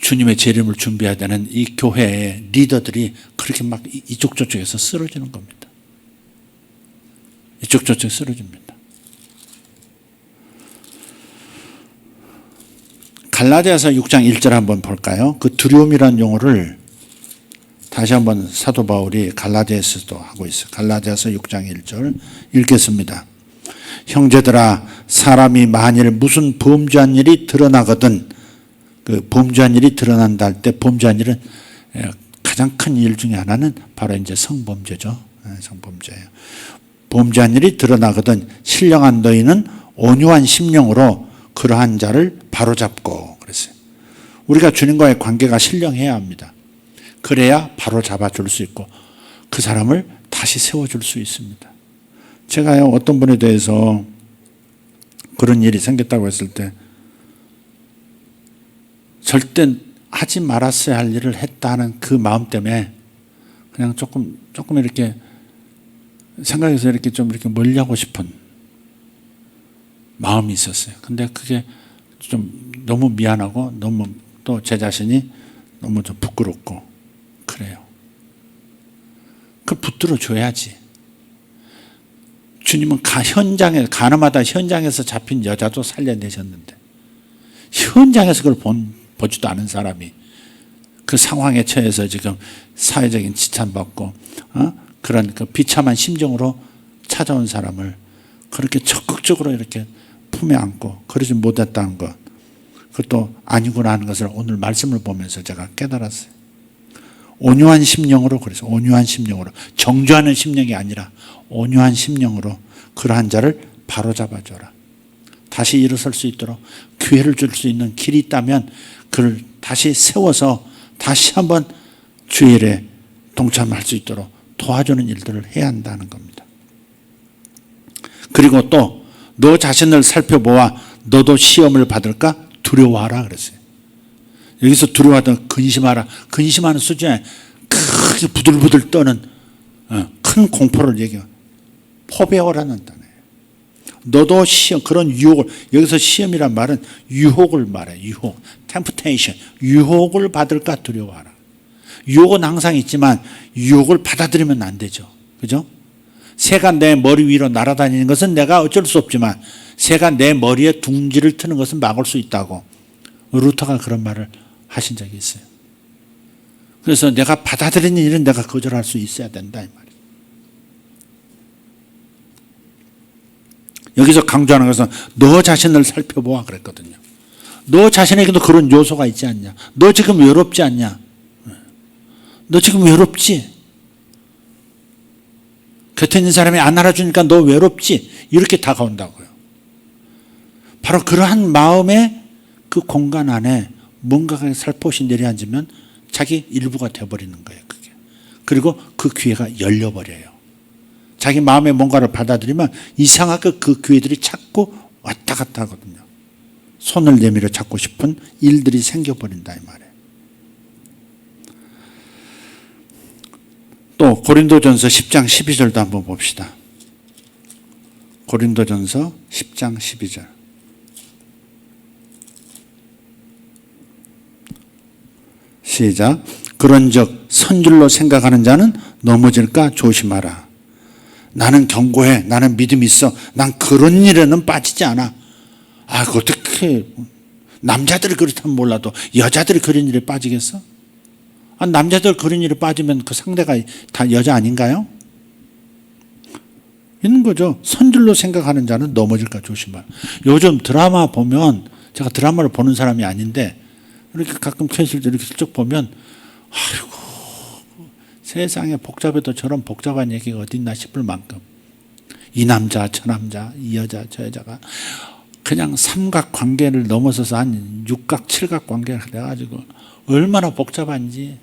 주님의 재림을 준비해야 되는 이 교회의 리더들이 그렇게 막 이쪽 저쪽에서 쓰러지는 겁니다. 이쪽 저쪽 쓰러집니다. 갈라디아서 6장 1절 한번 볼까요? 그 두려움이라는 용어를 다시 한번 사도 바울이 갈라디아서도 하고 있어요. 갈라디아서 6장 1절 읽겠습니다. 형제들아, 사람이 만일 무슨 범죄한 일이 드러나거든, 그 범죄한 일이 드러난다 할 때 범죄한 일은 가장 큰 일 중에 하나는 바로 이제 성범죄죠. 성범죄예요. 범죄한 일이 드러나거든 신령한 너희는 온유한 심령으로 그러한 자를 바로잡고 그랬어요. 우리가 주님과의 관계가 신령해야 합니다. 그래야 바로잡아 줄 수 있고 그 사람을 다시 세워줄 수 있습니다. 제가요, 어떤 분에 대해서 그런 일이 생겼다고 했을 때 절대 하지 말았어야 할 일을 했다 하는 그 마음 때문에 그냥 조금 이렇게 생각해서 이렇게 좀 이렇게 멀리하고 싶은 마음이 있었어요. 근데 그게 좀 너무 미안하고 너무 또 제 자신이 너무 좀 부끄럽고 그래요. 그걸 붙들어 줘야지. 주님은 가늠하다 현장에서 잡힌 여자도 살려내셨는데 현장에서 그걸 보지도 않은 사람이 그 상황에 처해서 지금 사회적인 지탄받고 그런 그 비참한 심정으로 찾아온 사람을 그렇게 적극적으로 이렇게 품에 안고 그러지 못했다는 것, 그것도 아니구나 하는 것을 오늘 말씀을 보면서 제가 깨달았어요. 온유한 심령으로, 그래서 온유한 심령으로, 정죄하는 심령이 아니라 온유한 심령으로 그러한 자를 바로잡아줘라. 다시 일어설 수 있도록 기회를 줄 수 있는 길이 있다면 그를 다시 세워서 다시 한번 주의 일에 동참할 수 있도록 도와주는 일들을 해야 한다는 겁니다. 그리고 또 너 자신을 살펴보아 너도 시험을 받을까 두려워하라 그랬어요. 여기서 두려워하다 근심하라. 근심하는 수준에 크게 부들부들 떠는 큰 공포를 얘기해요. 포배하라는 단어예요. 너도 시험, 그런 유혹을, 여기서 시험이란 말은 유혹을 말해. 유혹, temptation, 유혹을 받을까 두려워하라. 유혹은 항상 있지만 유혹을 받아들이면 안 되죠. 그죠? 새가 내 머리 위로 날아다니는 것은 내가 어쩔 수 없지만 새가 내 머리에 둥지를 트는 것은 막을 수 있다고 루터가 그런 말을 하신 적이 있어요. 그래서 내가 받아들이는 일은 내가 거절할 수 있어야 된다 이 말이에요. 여기서 강조하는 것은 너 자신을 살펴보아 그랬거든요. 너 자신에게도 그런 요소가 있지 않냐. 너 지금 외롭지 않냐. 너 지금 외롭지. 곁에 있는 사람이 안 알아주니까 너 외롭지. 이렇게 다가온다고요. 바로 그러한 마음의 그 공간 안에 뭔가가 살포시 내려앉으면 자기 일부가 되어버리는 거예요. 그게. 그리고 그 기회가 열려버려요. 자기 마음에 뭔가를 받아들이면 이상하게 그 기회들이 자꾸 왔다 갔다 하거든요. 손을 내밀어 잡고 싶은 일들이 생겨버린다 이 말이에요. 또 고린도전서 10장 12절도 한번 봅시다. 고린도전서 10장 12절. 시작. 그런즉 선줄로 생각하는 자는 넘어질까 조심하라. 나는 견고해. 나는 믿음이 있어. 난 그런 일에는 빠지지 않아. 아, 어떻게 남자들이 그렇다면 몰라도 여자들이 그런 일에 빠지겠어? 아, 남자들 그런 일에 빠지면 그 상대가 다 여자 아닌가요? 있는 거죠. 선줄로 생각하는 자는 넘어질까 조심하라. 요즘 드라마 보면, 제가 드라마를 보는 사람이 아닌데 이렇게 가끔 캐실 때 이렇게 슬쩍 보면 아이고 세상에 복잡해도 저런 복잡한 얘기가 어딨나 싶을 만큼 이 남자 저 남자 이 여자 저 여자가 그냥 삼각관계를 넘어서서 한 육각 칠각 관계가 돼가지고 얼마나 복잡한지.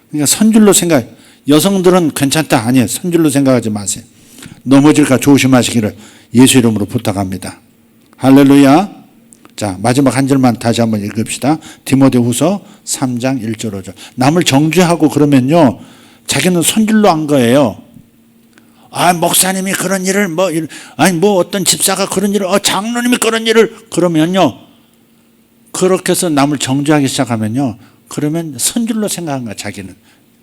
그러니까 선줄로 생각, 여성들은 괜찮다. 아니에요. 선줄로 생각하지 마세요. 넘어질까 조심하시기를 예수 이름으로 부탁합니다. 할렐루야. 자, 마지막 한 절만 다시 한번 읽읍시다. 디모데후서 3장 1절 5절. 남을 정죄하고 그러면요, 자기는 선줄로 한 거예요. 아, 목사님이 그런 일을 어떤 집사가 그런 일을 장로님이 그런 일을 그러면요, 그렇게 해서 남을 정죄하기 시작하면요, 그러면 선줄로 생각한 거야. 자기는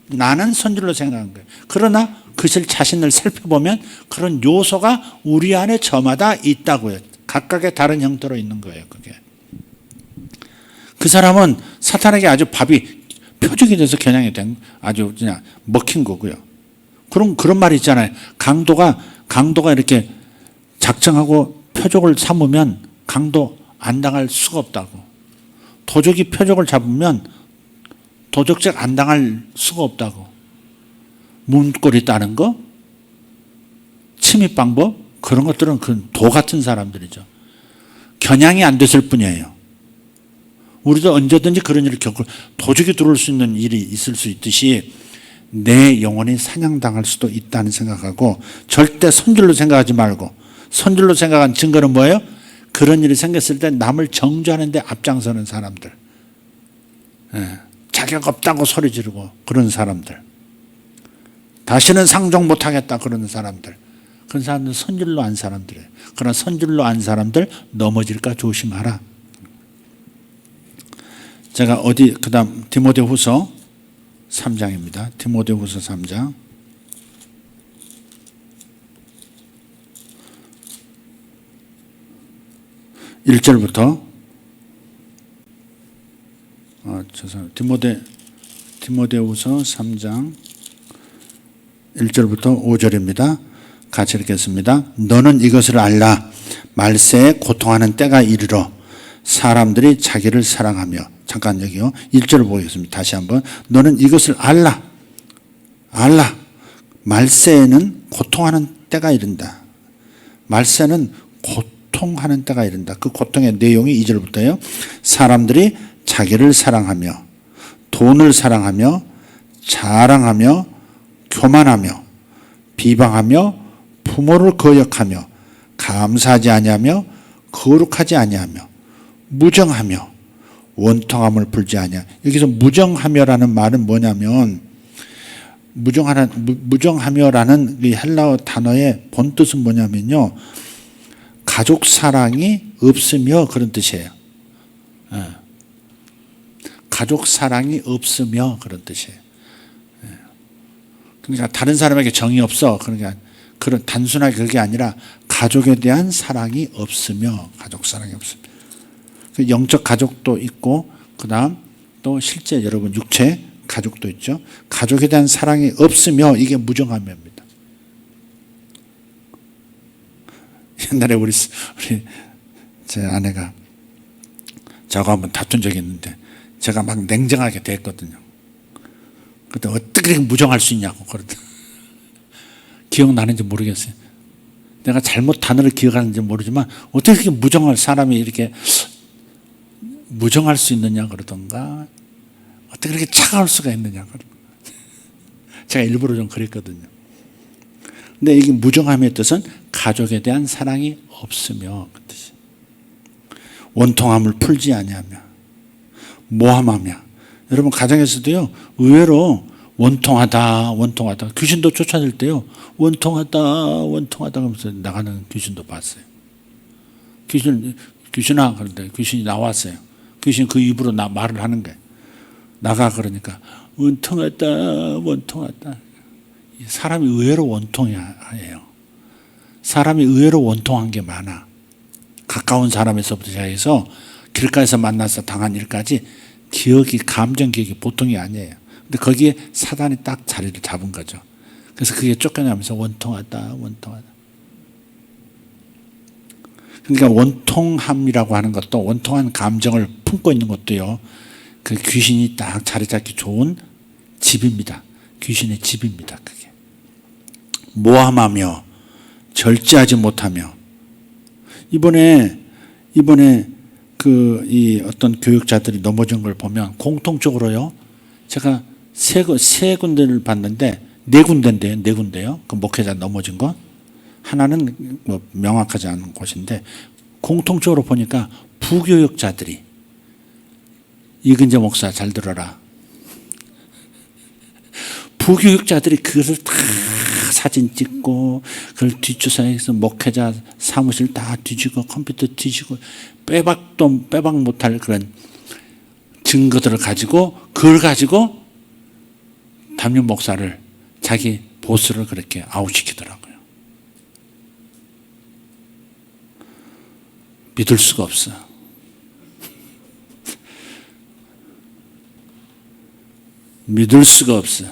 나는 선줄로 생각한 거예요. 그러나 그실 자신을 살펴보면 그런 요소가 우리 안에 저마다 있다고요. 각각의 다른 형태로 있는 거예요. 그게 그 사람은 사탄에게 아주 밥이 표적이 돼서 겨냥이 된 아주 그냥 먹힌 거고요. 그런 말이 있잖아요. 강도가 이렇게 작정하고 표적을 삼으면 강도 안 당할 수가 없다고. 도적이 표적을 잡으면 도적질 안 당할 수가 없다고. 문고리 따는 거, 침입 방법, 그런 것들은 그 도 같은 사람들이죠. 겨냥이 안 됐을 뿐이에요. 우리도 언제든지 그런 일을 겪을, 도적이 들어올 수 있는 일이 있을 수 있듯이 내 영혼이 사냥당할 수도 있다는 생각하고 절대 선줄로 생각하지 말고, 선줄로 생각한 증거는 뭐예요? 그런 일이 생겼을 때 남을 정죄하는 데 앞장서는 사람들, 자격 없다고 소리 지르고 그런 사람들, 다시는 상종 못하겠다 그러는 사람들, 그런 사람들은 선줄로 안 사람들이에요. 그러나 선줄로 안 사람들 넘어질까 조심하라. 제가 그 다음 디모데후서 3장입니다. 디모데후서 3장 1절부터 디모데후서 3장 1절부터 5절입니다. 같이 읽겠습니다. 너는 이것을 알라. 말세에 고통하는 때가 이르러 사람들이 자기를 사랑하며, 잠깐 여기요. 1절 보겠습니다. 다시 한번. 너는 이것을 알라. 말세에는 고통하는 때가 이른다. 말세는 고통하는 때가 이른다. 그 고통의 내용이 2절부터요. 사람들이 자기를 사랑하며, 돈을 사랑하며, 자랑하며, 교만하며, 비방하며, 부모를 거역하며, 감사하지 아니하며, 거룩하지 아니하며, 무정하며, 원통함을 풀지 아니하. 여기서 무정하며라는 말은 뭐냐면, 무정하며라는 이 헬라어 단어의 본 뜻은 뭐냐면요, 가족 사랑이 없으며 그런 뜻이에요. 가족 사랑이 없으며 그런 뜻이에요. 그러니까 다른 사람에게 정이 없어, 그러니까 그런 단순하게 그게 아니라 가족에 대한 사랑이 없으며, 가족 사랑이 없으며. 영적 가족도 있고 그다음 또 실제 여러분 육체 가족도 있죠. 가족에 대한 사랑이 없으며 이게 무정하며입니다. 옛날에 우리 제 아내가 저하고 한번 다툰 적이 있는데 제가 막 냉정하게 대했거든요. 그때 어떻게 이렇게 무정할 수 있냐고 그러더니 기억나는지 모르겠어요. 내가 잘못 단어를 기억하는지 모르지만 어떻게 이렇게 무정할 사람이 이렇게 무정할 수 있느냐 그러던가, 어떻게 그렇게 차가울 수가 있느냐 그러던가. 제가 일부러 좀 그랬거든요. 근데 이게 무정함의 뜻은 가족에 대한 사랑이 없으며 그 뜻이. 원통함을 풀지 아니하며, 모함하며. 여러분 가정에서도요, 의외로 원통하다 귀신도 쫓아낼 때요, 원통하다 하면서 나가는 귀신도 봤어요. 귀신아 그런데 귀신이 나왔어요. 귀신이 그 입으로 말을 하는 거예요. 나가 그러니까 원통하다. 사람이 의외로 원통해요. 사람이 의외로 원통한 게 많아. 가까운 사람에서부터 시작해서 길가에서 만나서 당한 일까지 감정 기억이 보통이 아니에요. 근데 거기에 사단이 딱 자리를 잡은 거죠. 그래서 그게 쫓겨나면서 원통하다. 그러니까 원통함이라고 하는 것도, 원통한 감정을 품고 있는 것도요, 그 귀신이 딱 자리 잡기 좋은 집입니다. 귀신의 집입니다. 그게. 모함하며 절제하지 못하며. 이번에 이 어떤 교육자들이 넘어진 걸 보면 공통적으로요, 제가 세 군데를 봤는데, 네 군데요. 그 목회자 넘어진 거. 하나는 뭐 명확하지 않은 곳인데, 공통적으로 보니까 부교육자들이, 이근재 목사 잘 들어라. 부교육자들이 그것을 다 사진 찍고 그걸 뒷조사해서 목회자 사무실 다 뒤지고 컴퓨터 뒤지고 빼박 못할 그런 증거들을 가지고, 그걸 가지고 담임 목사를, 자기 보스를 그렇게 아웃시키더라고요. 믿을 수가 없어. 믿을 수가 없어.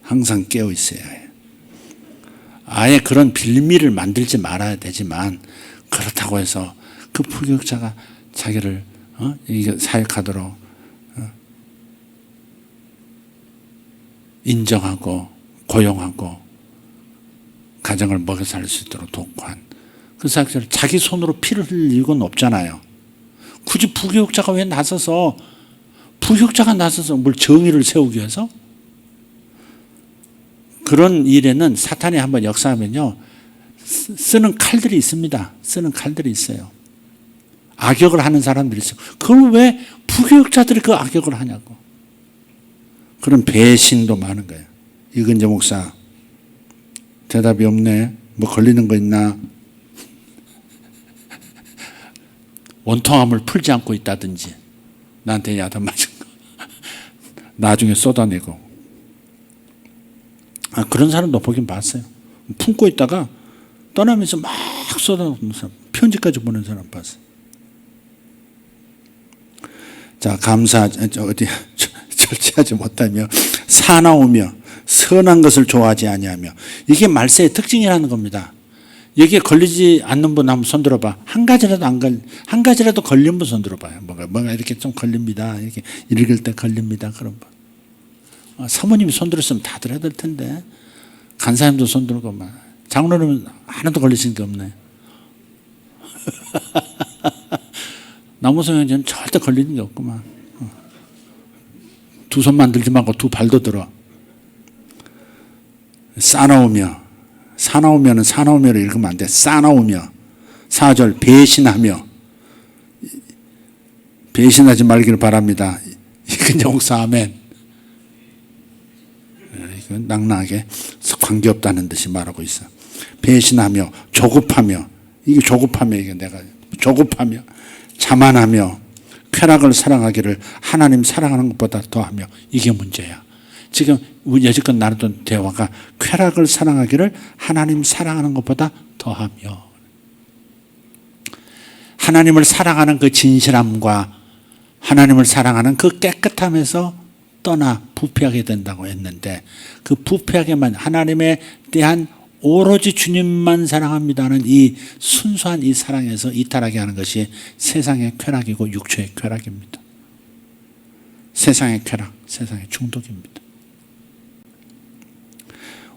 항상 깨어 있어야 해요. 아예 그런 빌미를 만들지 말아야 되지만, 그렇다고 해서 그 부교육자가 자기를 이게 사역하도록 인정하고 고용하고 가정을 먹여 살 수 있도록 돕고 한 그 사역자를 자기 손으로 피를 흘릴 이유는 없잖아요. 굳이 부교육자가 왜 나서서 뭘 정의를 세우기 위해서? 그런 일에는 사탄이 한번 역사하면요, 쓰는 칼들이 있습니다. 쓰는 칼들이 있어요. 악역을 하는 사람들이 있어요. 그걸 왜 부교육자들이 그 악역을 하냐고. 그런 배신도 많은 거예요. 이근재 목사, 대답이 없네. 뭐 걸리는 거 있나? 원통함을 풀지 않고 있다든지, 나한테 야단 맞은 거 나중에 쏟아내고. 그런 사람도 보긴 봤어요. 품고 있다가 떠나면서 막 쏟아내는 사람, 편지까지 보낸 사람 봤어요. 자, 절제하지 못하며, 사나우며, 선한 것을 좋아하지 아니하며. 이게 말세의 특징이라는 겁니다. 여기에 걸리지 않는 분 한번 손 들어봐. 한 가지라도 걸린 분 손 들어봐요. 뭔가 이렇게 좀 걸립니다. 이렇게 읽을 때 걸립니다. 그런 분. 사모님이 손 들었으면 다 들어야 될 텐데. 간사님도 손 들고 막. 장로님은 하나도 걸리신 게 없네. 남우성 형제는 절대 걸리는 게 없구만. 두 손만 들지 말고 두 발도 들어. 사나우며를 읽으면 안 돼. 싸나우며. 4절 배신하며. 배신하지 말기를 바랍니다. 이근재 목사 아멘. 낭낭하게 관계없다는 듯이 말하고 있어. 배신하며 조급하며, 이게 조급하며, 이게 내가 조급하며 자만하며 쾌락을 사랑하기를 하나님 사랑하는 것보다 더하며, 이게 문제야. 지금 여지껏 나눴던 대화가 쾌락을 사랑하기를 하나님 사랑하는 것보다 더하며, 하나님을 사랑하는 그 진실함과 하나님을 사랑하는 그 깨끗함에서 떠나 부패하게 된다고 했는데, 그 부패하게만, 하나님에 대한 오로지 주님만 사랑합니다는 이 순수한 이 사랑에서 이탈하게 하는 것이 세상의 쾌락이고 육체의 쾌락입니다. 세상의 쾌락, 세상의 중독입니다.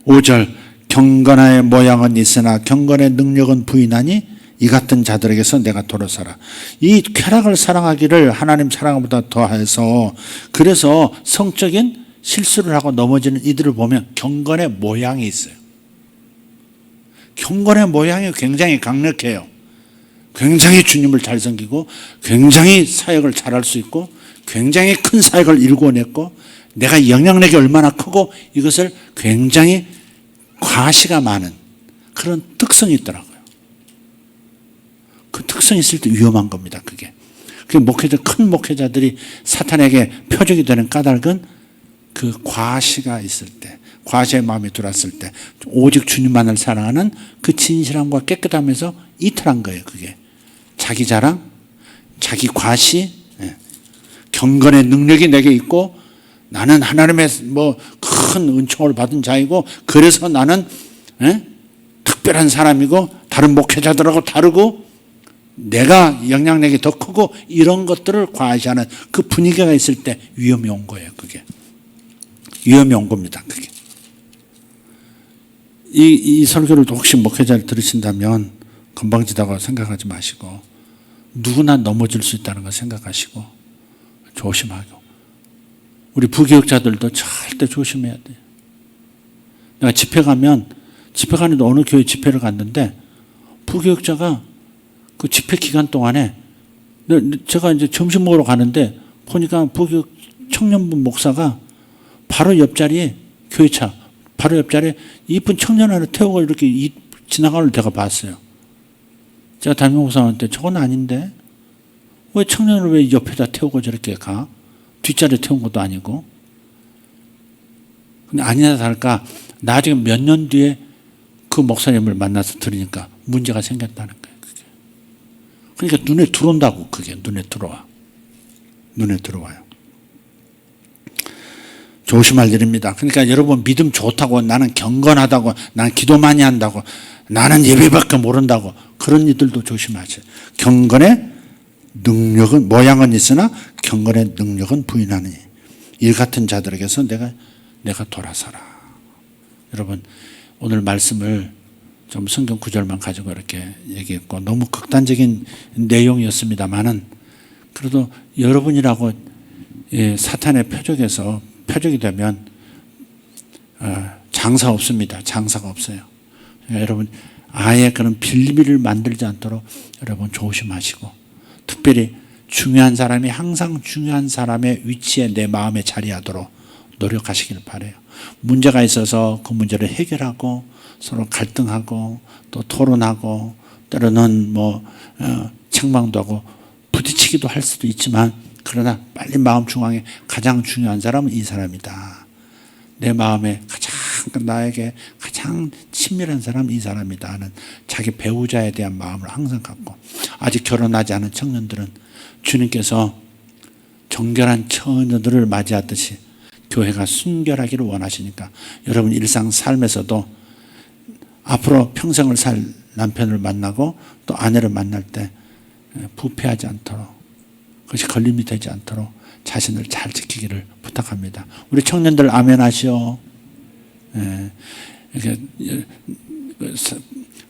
5절, 경건의 모양은 있으나 경건의 능력은 부인하니 이 같은 자들에게서 내가 돌아서라. 이 쾌락을 사랑하기를 하나님 사랑보다 더해서, 그래서 성적인 실수를 하고 넘어지는 이들을 보면 경건의 모양이 있어요. 경건의 모양이 굉장히 강력해요. 굉장히 주님을 잘 섬기고 굉장히 사역을 잘할 수 있고 굉장히 큰 사역을 일궈냈고 내가 영향력이 얼마나 크고, 이것을 굉장히 과시가 많은 그런 특성이 있더라고요. 그 특성이 있을 때 위험한 겁니다. 그게. 그 큰 목회자들이 사탄에게 표적이 되는 까닭은 그 과시가 있을 때, 과시의 마음이 들어왔을 때, 오직 주님만을 사랑하는 그 진실함과 깨끗함에서 이탈한 거예요. 그게 자기 자랑, 자기 과시, 경건의 능력이 내게 있고 나는 하나님의 큰 은총을 받은 자이고, 그래서 나는 특별한 사람이고 다른 목회자들하고 다르고 내가 영향력이 더 크고, 이런 것들을 과시하는 그 분위기가 있을 때 위험이 온 거예요. 그게 위험이 온 겁니다. 그게. 이 설교를 혹시 목회자를 들으신다면 건방지다고 생각하지 마시고, 누구나 넘어질 수 있다는 걸 생각하시고 조심하고, 우리 부교육자들도 절대 조심해야 돼요. 내가 집회 가는데 어느 교회 집회를 갔는데 부교육자가 그 집회 기간 동안에, 제가 이제 점심 먹으러 가는데 보니까 부교육 청년부 목사가 바로 옆자리에, 교회차 바로 옆자리에 이쁜 청년 하나 태우고 이렇게 지나가는 걸 제가 봤어요. 제가 담임 목사한테 저건 아닌데 왜 청년을 왜 옆에다 태우고 저렇게 가? 뒷자리에 태운 것도 아니고. 근데 아니나 다를까 나중에 몇 년 뒤에 그 목사님을 만나서 들으니까 문제가 생겼다는 거예요. 그게. 그러니까 눈에 들어온다고. 그게 눈에 들어와. 눈에 들어와요. 조심할 일입니다. 그러니까 여러분, 믿음 좋다고, 나는 경건하다고, 나는 기도 많이 한다고, 나는 예배밖에 모른다고, 그런 이들도 조심하세요. 경건의 능력은, 모양은 있으나 경건의 능력은 부인하니 이 같은 자들에게서 내가 돌아서라. 여러분, 오늘 말씀을 좀 성경 구절만 가지고 이렇게 얘기했고 너무 극단적인 내용이었습니다만은, 그래도 여러분이라고 사탄의 표적이 되면 장사 없습니다. 장사가 없어요. 그러니까 여러분, 아예 그런 빌미를 만들지 않도록 여러분 조심하시고, 특별히 중요한 사람이 항상 중요한 사람의 위치에 내 마음에 자리하도록 노력하시길 바라요. 문제가 있어서 그 문제를 해결하고 서로 갈등하고 또 토론하고 때로는 책망도 하고 부딪히기도 할 수도 있지만, 그러나 빨리 마음 중앙에 가장 중요한 사람은 이 사람이다. 내 마음에 나에게 가장 친밀한 사람은 이 사람이다 하는 자기 배우자에 대한 마음을 항상 갖고, 아직 결혼하지 않은 청년들은 주님께서 정결한 처녀들을 맞이하듯이 교회가 순결하기를 원하시니까 여러분 일상 삶에서도 앞으로 평생을 살 남편을 만나고 또 아내를 만날 때 부패하지 않도록, 그것이 걸림이 되지 않도록 자신을 잘 지키기를 부탁합니다. 우리 청년들 아멘 하시오.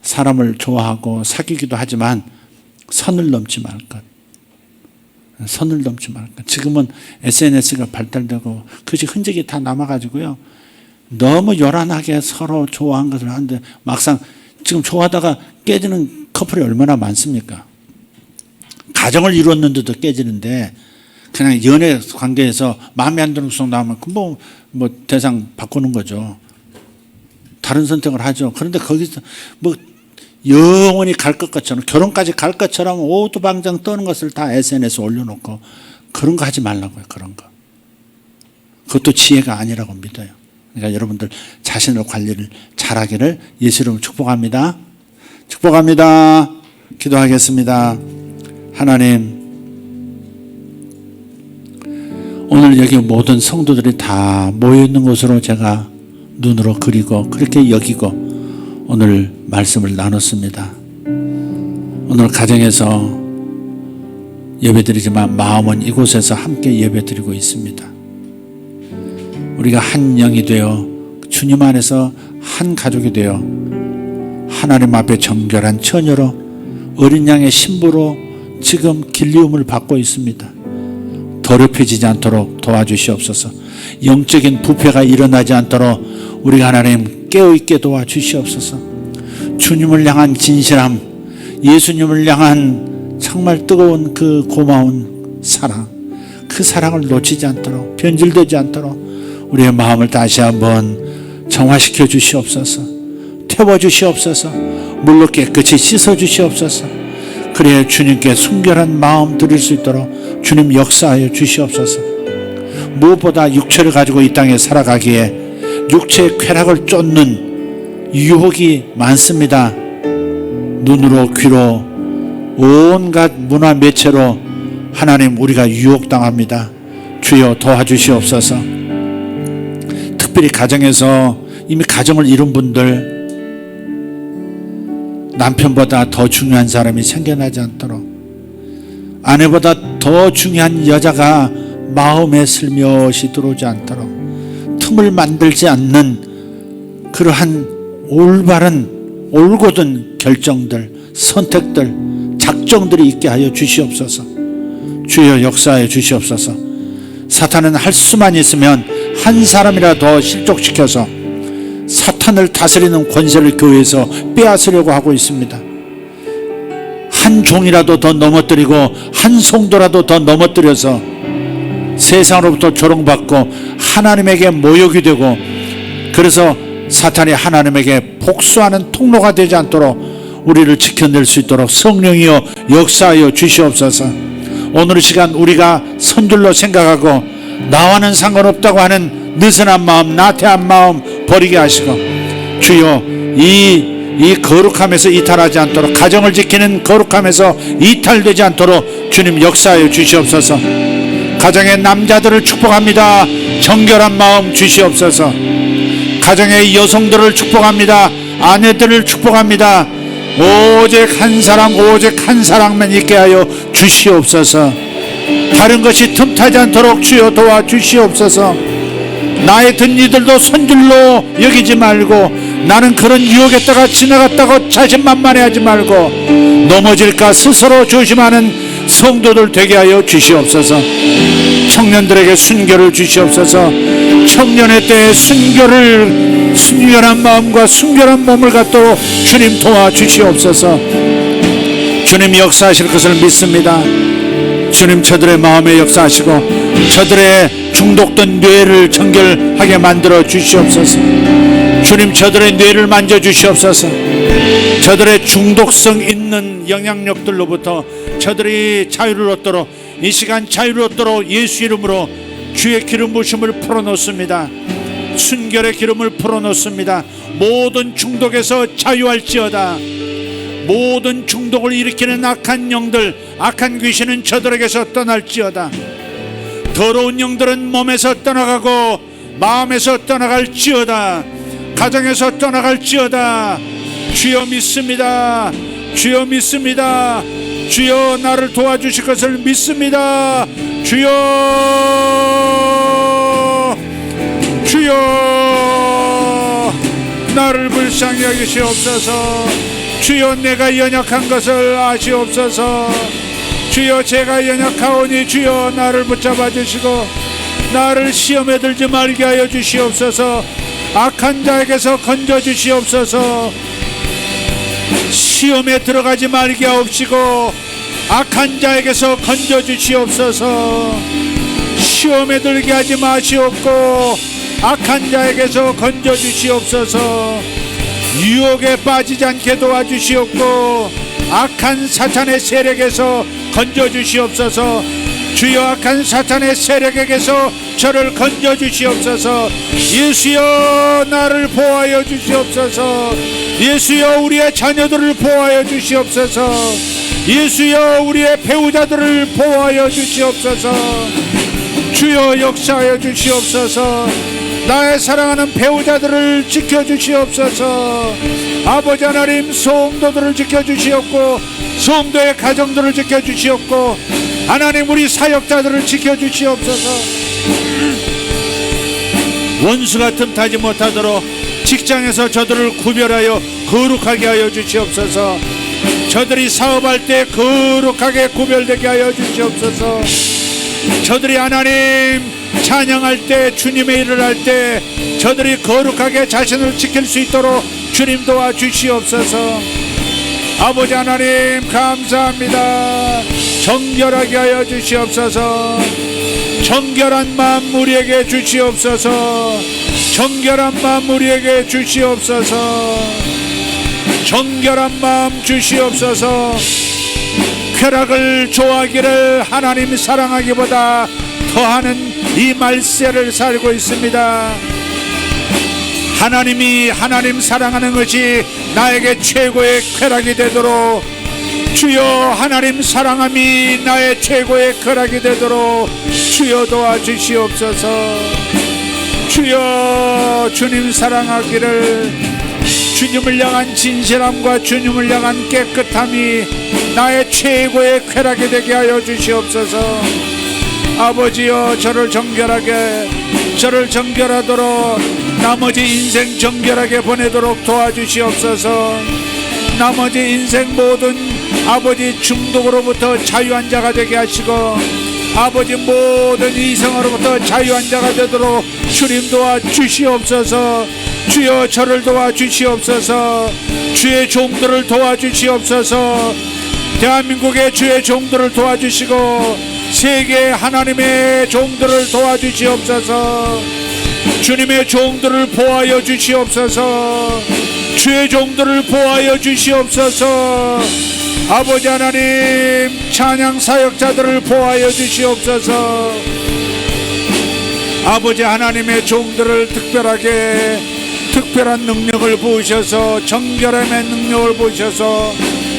사람을 좋아하고 사귀기도 하지만 선을 넘지 말 것. 선을 넘지 말 것. 지금은 SNS가 발달되고 그것이 흔적이 다 남아가지고요, 너무 요란하게 서로 좋아한 것을 하는데 막상 지금 좋아하다가 깨지는 커플이 얼마나 많습니까? 가정을 이루었는데도 깨지는데 그냥 연애 관계에서 마음에 안 드는 구성 나오면 뭐 대상 바꾸는 거죠. 다른 선택을 하죠. 그런데 거기서 뭐 영원히 갈 것 것처럼, 결혼까지 갈 것처럼 오두방정 떠는 것을 다 SNS에 올려놓고 그런 거 하지 말라고요. 그런 거. 그것도 지혜가 아니라고 믿어요. 그러니까 여러분들 자신의 관리를 잘하기를 예수 이름으로 축복합니다. 축복합니다. 기도하겠습니다. 하나님, 오늘 여기 모든 성도들이 다 모여있는 곳으로 제가 눈으로 그리고 그렇게 여기고 오늘 말씀을 나눴습니다. 오늘 가정에서 예배드리지만 마음은 이곳에서 함께 예배드리고 있습니다. 우리가 한 영이 되어 주님 안에서 한 가족이 되어 하나님 앞에 정결한 처녀로 어린 양의 신부로 지금 길리움을 받고 있습니다. 더럽혀지지 않도록 도와주시옵소서. 영적인 부패가 일어나지 않도록 우리가 하나님 깨어있게 도와주시옵소서. 주님을 향한 진실함, 예수님을 향한 정말 뜨거운 그 고마운 사랑, 그 사랑을 놓치지 않도록, 변질되지 않도록 우리의 마음을 다시 한번 정화시켜 주시옵소서. 태워 주시옵소서. 물로 깨끗이 씻어 주시옵소서. 그래야 주님께 순결한 마음 드릴 수 있도록 주님 역사하여 주시옵소서. 무엇보다 육체를 가지고 이 땅에 살아가기에 육체의 쾌락을 쫓는 유혹이 많습니다. 눈으로 귀로 온갖 문화 매체로 하나님 우리가 유혹당합니다. 주여 도와주시옵소서. 특별히 가정에서 이미 가정을 이룬 분들, 남편보다 더 중요한 사람이 생겨나지 않도록, 아내보다 더 중요한 여자가 마음에 슬며시 들어오지 않도록 틈을 만들지 않는 그러한 올바른 올곧은 결정들, 선택들, 작정들이 있게 하여 주시옵소서. 주여 역사하여 주시옵소서. 사탄은 할 수만 있으면 한 사람이라도 더 실족시켜서 사탄을 다스리는 권세를 교회에서 빼앗으려고 하고 있습니다. 한 종이라도 더 넘어뜨리고 한 성도라도 더 넘어뜨려서 세상으로부터 조롱받고 하나님에게 모욕이 되고, 그래서 사탄이 하나님에게 복수하는 통로가 되지 않도록 우리를 지켜낼 수 있도록 성령이여 역사하여 주시옵소서. 오늘 이 시간 우리가 선줄로 생각하고 나와는 상관없다고 하는 느슨한 마음, 나태한 마음 버리게 하시고, 주여 이 거룩함에서 이탈하지 않도록, 가정을 지키는 거룩함에서 이탈되지 않도록 주님 역사하여 주시옵소서. 가정의 남자들을 축복합니다. 정결한 마음 주시옵소서. 가정의 여성들을 축복합니다. 아내들을 축복합니다. 오직 한 사랑만 있게 하여 주시옵소서. 다른 것이 틈타지 않도록 주여 도와주시옵소서. 나의 든이들도 손줄로 여기지 말고, 나는 그런 유혹에다가 지나갔다고 자신만만해하지 말고 넘어질까 스스로 조심하는 성도들 되게 하여 주시옵소서. 청년들에게 순결을 주시옵소서. 청년의 때에 순결한 마음과 순결한 몸을 갖도록 주님 도와주시옵소서. 주님 역사하실 것을 믿습니다. 주님 저들의 마음에 역사하시고 저들의 중독된 뇌를 정결하게 만들어 주시옵소서. 주님 저들의 뇌를 만져 주시옵소서. 저들의 중독성 있는 영향력들로부터 저들이 자유를 얻도록, 이 시간 자유를 얻도록 예수 이름으로 주의 기름 부으심을 풀어놓습니다. 순결의 기름을 풀어놓습니다. 모든 중독에서 자유할지어다. 모든 중독을 일으키는 악한 영들, 악한 귀신은 저들에게서 떠날지어다. 더러운 영들은 몸에서 떠나가고 마음에서 떠나갈지어다. 가정에서 떠나갈지어다. 주여 믿습니다. 주여 믿습니다. 주여 나를 도와주실 것을 믿습니다. 주여 나를 불쌍히 여기시옵소서. 주여 내가 연약한 것을 아시옵소서. 주여 제가 연약하오니 주여 나를 붙잡아 주시고 나를 시험에 들지 말게 하여 주시옵소서. 악한 자에게서 건져 주시옵소서. 시험에 들어가지 말게 하옵시고 악한 자에게서 건져주시옵소서. 시험에 들게 하지 마시옵고 악한 자에게서 건져주시옵소서. 유혹에 빠지지 않게 도와주시옵고 악한 사탄의 세력에서 건져주시옵소서. 주여, 악한 사탄의 세력에게서 저를 건져주시옵소서. 예수여, 나를 보호하여 주시옵소서. 예수여, 우리의 자녀들을 보호하여 주시옵소서. 예수여, 우리의 배우자들을 보호하여 주시옵소서. 주여, 역사하여 주시옵소서. 나의 사랑하는 배우자들을 지켜주시옵소서. 아버지 하나님, 성도들을 지켜주시옵고 성도의 가정들을 지켜주시옵고 하나님, 우리 사역자들을 지켜주시옵소서. 원수가 틈타지 못하도록 직장에서 저들을 구별하여 거룩하게 하여 주시옵소서. 저들이 사업할 때 거룩하게 구별되게 하여 주시옵소서. 저들이 하나님 찬양할 때, 주님의 일을 할 때 저들이 거룩하게 자신을 지킬 수 있도록 주님 도와주시옵소서. 아버지 하나님, 감사합니다. 정결하게 하여 주시옵소서. 정결한 마음 우리에게 주시옵소서. 정결한 마음 우리에게 주시옵소서. 정결한 마음 주시옵소서. 쾌락을 좋아하기를 하나님 사랑하기보다 더하는 이 말세를 살고 있습니다. 하나님이 하나님 사랑하는 것이 나에게 최고의 쾌락이 되도록, 주여, 하나님 사랑함이 나의 최고의 쾌락이 되도록 주여 도와주시옵소서. 주여, 주님 사랑하기를, 주님을 향한 진실함과 주님을 향한 깨끗함이 나의 최고의 쾌락이 되게 하여 주시옵소서. 아버지여, 저를 정결하도록 나머지 인생 정결하게 보내도록 도와주시옵소서. 나머지 인생 모든 아버지 중독으로부터 자유한 자가 되게 하시고 아버지 모든 이성으로부터 자유한 자가 되도록 주님 도와주시옵소서. 주여, 저를 도와주시옵소서. 주의 종들을 도와주시옵소서. 대한민국의 주의 종들을 도와주시고 세계 하나님의 종들을 도와주시옵소서. 주님의 종들을 보호하여 주시옵소서. 주의 종들을 보호하여 주시옵소서. 아버지 하나님, 찬양 사역자들을 보호하여 주시옵소서. 아버지 하나님의 종들을 특별한 능력을 부으셔서, 정결함의 능력을 부으셔서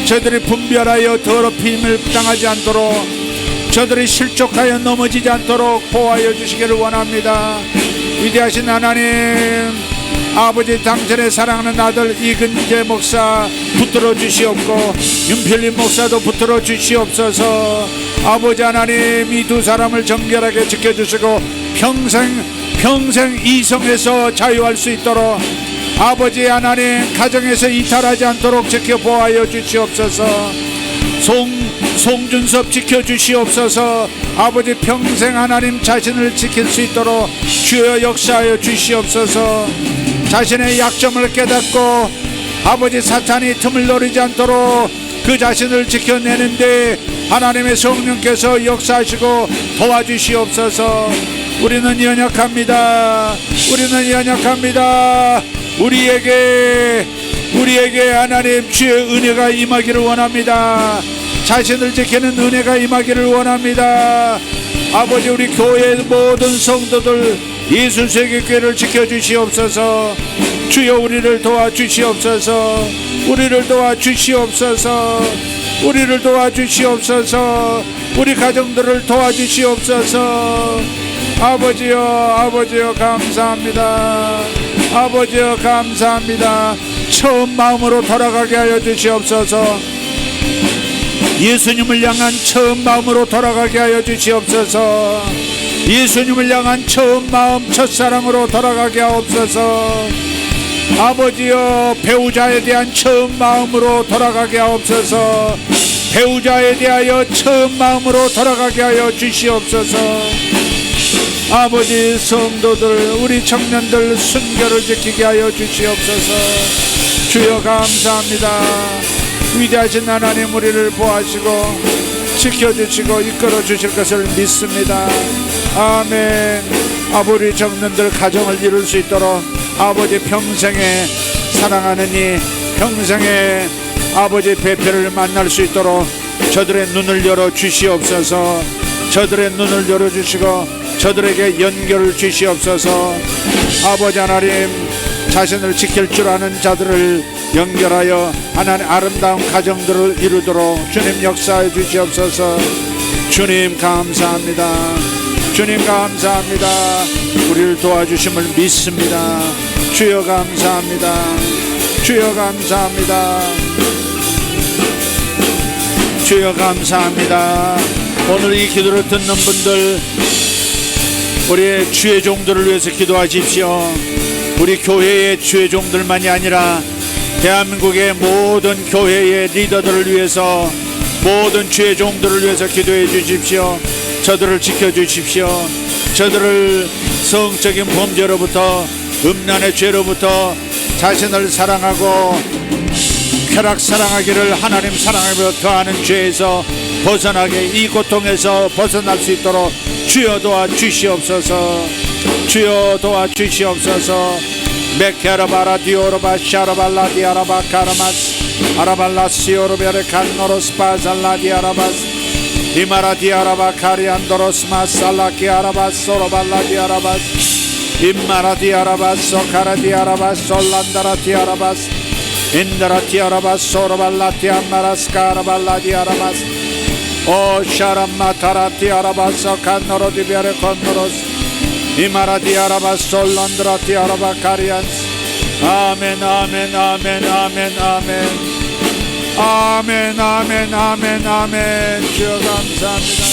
저들이 분별하여 더럽힘을 당하지 않도록, 저들이 실족하여 넘어지지 않도록 보호하여 주시기를 원합니다. 위대하신 하나님, 아버지, 당신의 사랑하는 아들 이근재 목사 붙들어 주시옵고 윤필림 목사도 붙들어 주시옵소서. 아버지 하나님, 이 두 사람을 정결하게 지켜주시고 평생 이성에서 자유할 수 있도록, 아버지 하나님, 가정에서 이탈하지 않도록 지켜 보호하여 주시옵소서. 송준섭 지켜주시옵소서. 아버지, 평생 하나님 자신을 지킬 수 있도록 주여 역사하여 주시옵소서. 자신의 약점을 깨닫고 아버지, 사탄이 틈을 노리지 않도록 그 자신을 지켜내는데 하나님의 성령께서 역사하시고 도와주시옵소서. 우리는 연약합니다. 우리는 연약합니다. 우리에게 하나님 주의 은혜가 임하기를 원합니다. 자신을 지키는 은혜가 임하기를 원합니다. 아버지, 우리 교회의 모든 성도들 예수 세계교회를 지켜주시옵소서. 주여, 우리를 도와주시옵소서. 우리를 도와주시옵소서. 우리를 도와주시옵소서. 우리 가정들을 도와주시옵소서. 아버지여 감사합니다. 아버지여 감사합니다. 처음 마음으로 돌아가게 하여 주시옵소서. 예수님을 향한 처음 마음으로 돌아가게 하여 주시옵소서. 예수님을 향한 처음 마음, 첫사랑으로 돌아가게 하옵소서. 아버지여, 배우자에 대한 처음 마음으로 돌아가게 하옵소서. 배우자에 대하여 처음 마음으로 돌아가게 하여 주시옵소서. 아버지, 성도들, 우리 청년들 순결을 지키게 하여 주시옵소서. 주여 감사합니다. 위대하신 하나님, 우리를 보호하시고 지켜주시고 이끌어 주실 것을 믿습니다. 아멘. 아버지 청년들 가정을 이룰 수 있도록 아버지 평생에 사랑하는 이 평생에 아버지 배필을 만날 수 있도록 저들의 눈을 열어 주시옵소서. 저들의 눈을 열어 주시고 저들에게 연결을 주시옵소서. 아버지 하나님, 자신을 지킬 줄 아는 자들을 연결하여 하나님 아름다운 가정들을 이루도록 주님 역사해 주시옵소서. 주님 감사합니다. 주님 감사합니다. 우리를 도와주심을 믿습니다. 주여 감사합니다. 주여 감사합니다. 주여 감사합니다. 오늘 이 기도를 듣는 분들, 우리의 주의 종들을 위해서 기도하십시오. 우리 교회의 주의 종들만이 아니라 대한민국의 모든 교회의 리더들을 위해서, 모든 주의 종들을 위해서 기도해 주십시오. 저들을 지켜주십시오. 저들을 성적인 범죄로부터, 음란의 죄로부터, 자신을 사랑하고 쾌락 사랑하기를 하나님 사랑하며 더하는 죄에서 벗어나게, 이 고통에서 벗어날 수 있도록 주여 도와 주시옵소서. 주여 도와 주시옵소서. 메케라바라 디오로바 샤라발라 디아라바 카라마스 아라발라 시오로베레 칸노로스 바살라 디아라바스 이마라 디아라바 카리안도로스 마살라 키아라바스 소로발라 디아라바스 임마라 디아라바스 소카라 디아라바스 솔란다라 디아라바스 인다라 디아라바스 소로발라 디아마라스 카라발라 디아라바스 오 샤람마타라 디아라바스 칸노로 디베레 콘노로스 이마라 디아라바스 솔란다라 디아라바 카리안스 아멘 아멘 아멘 아멘 아멘 아멘 아멘 아멘 아멘. 주여 감사합니다.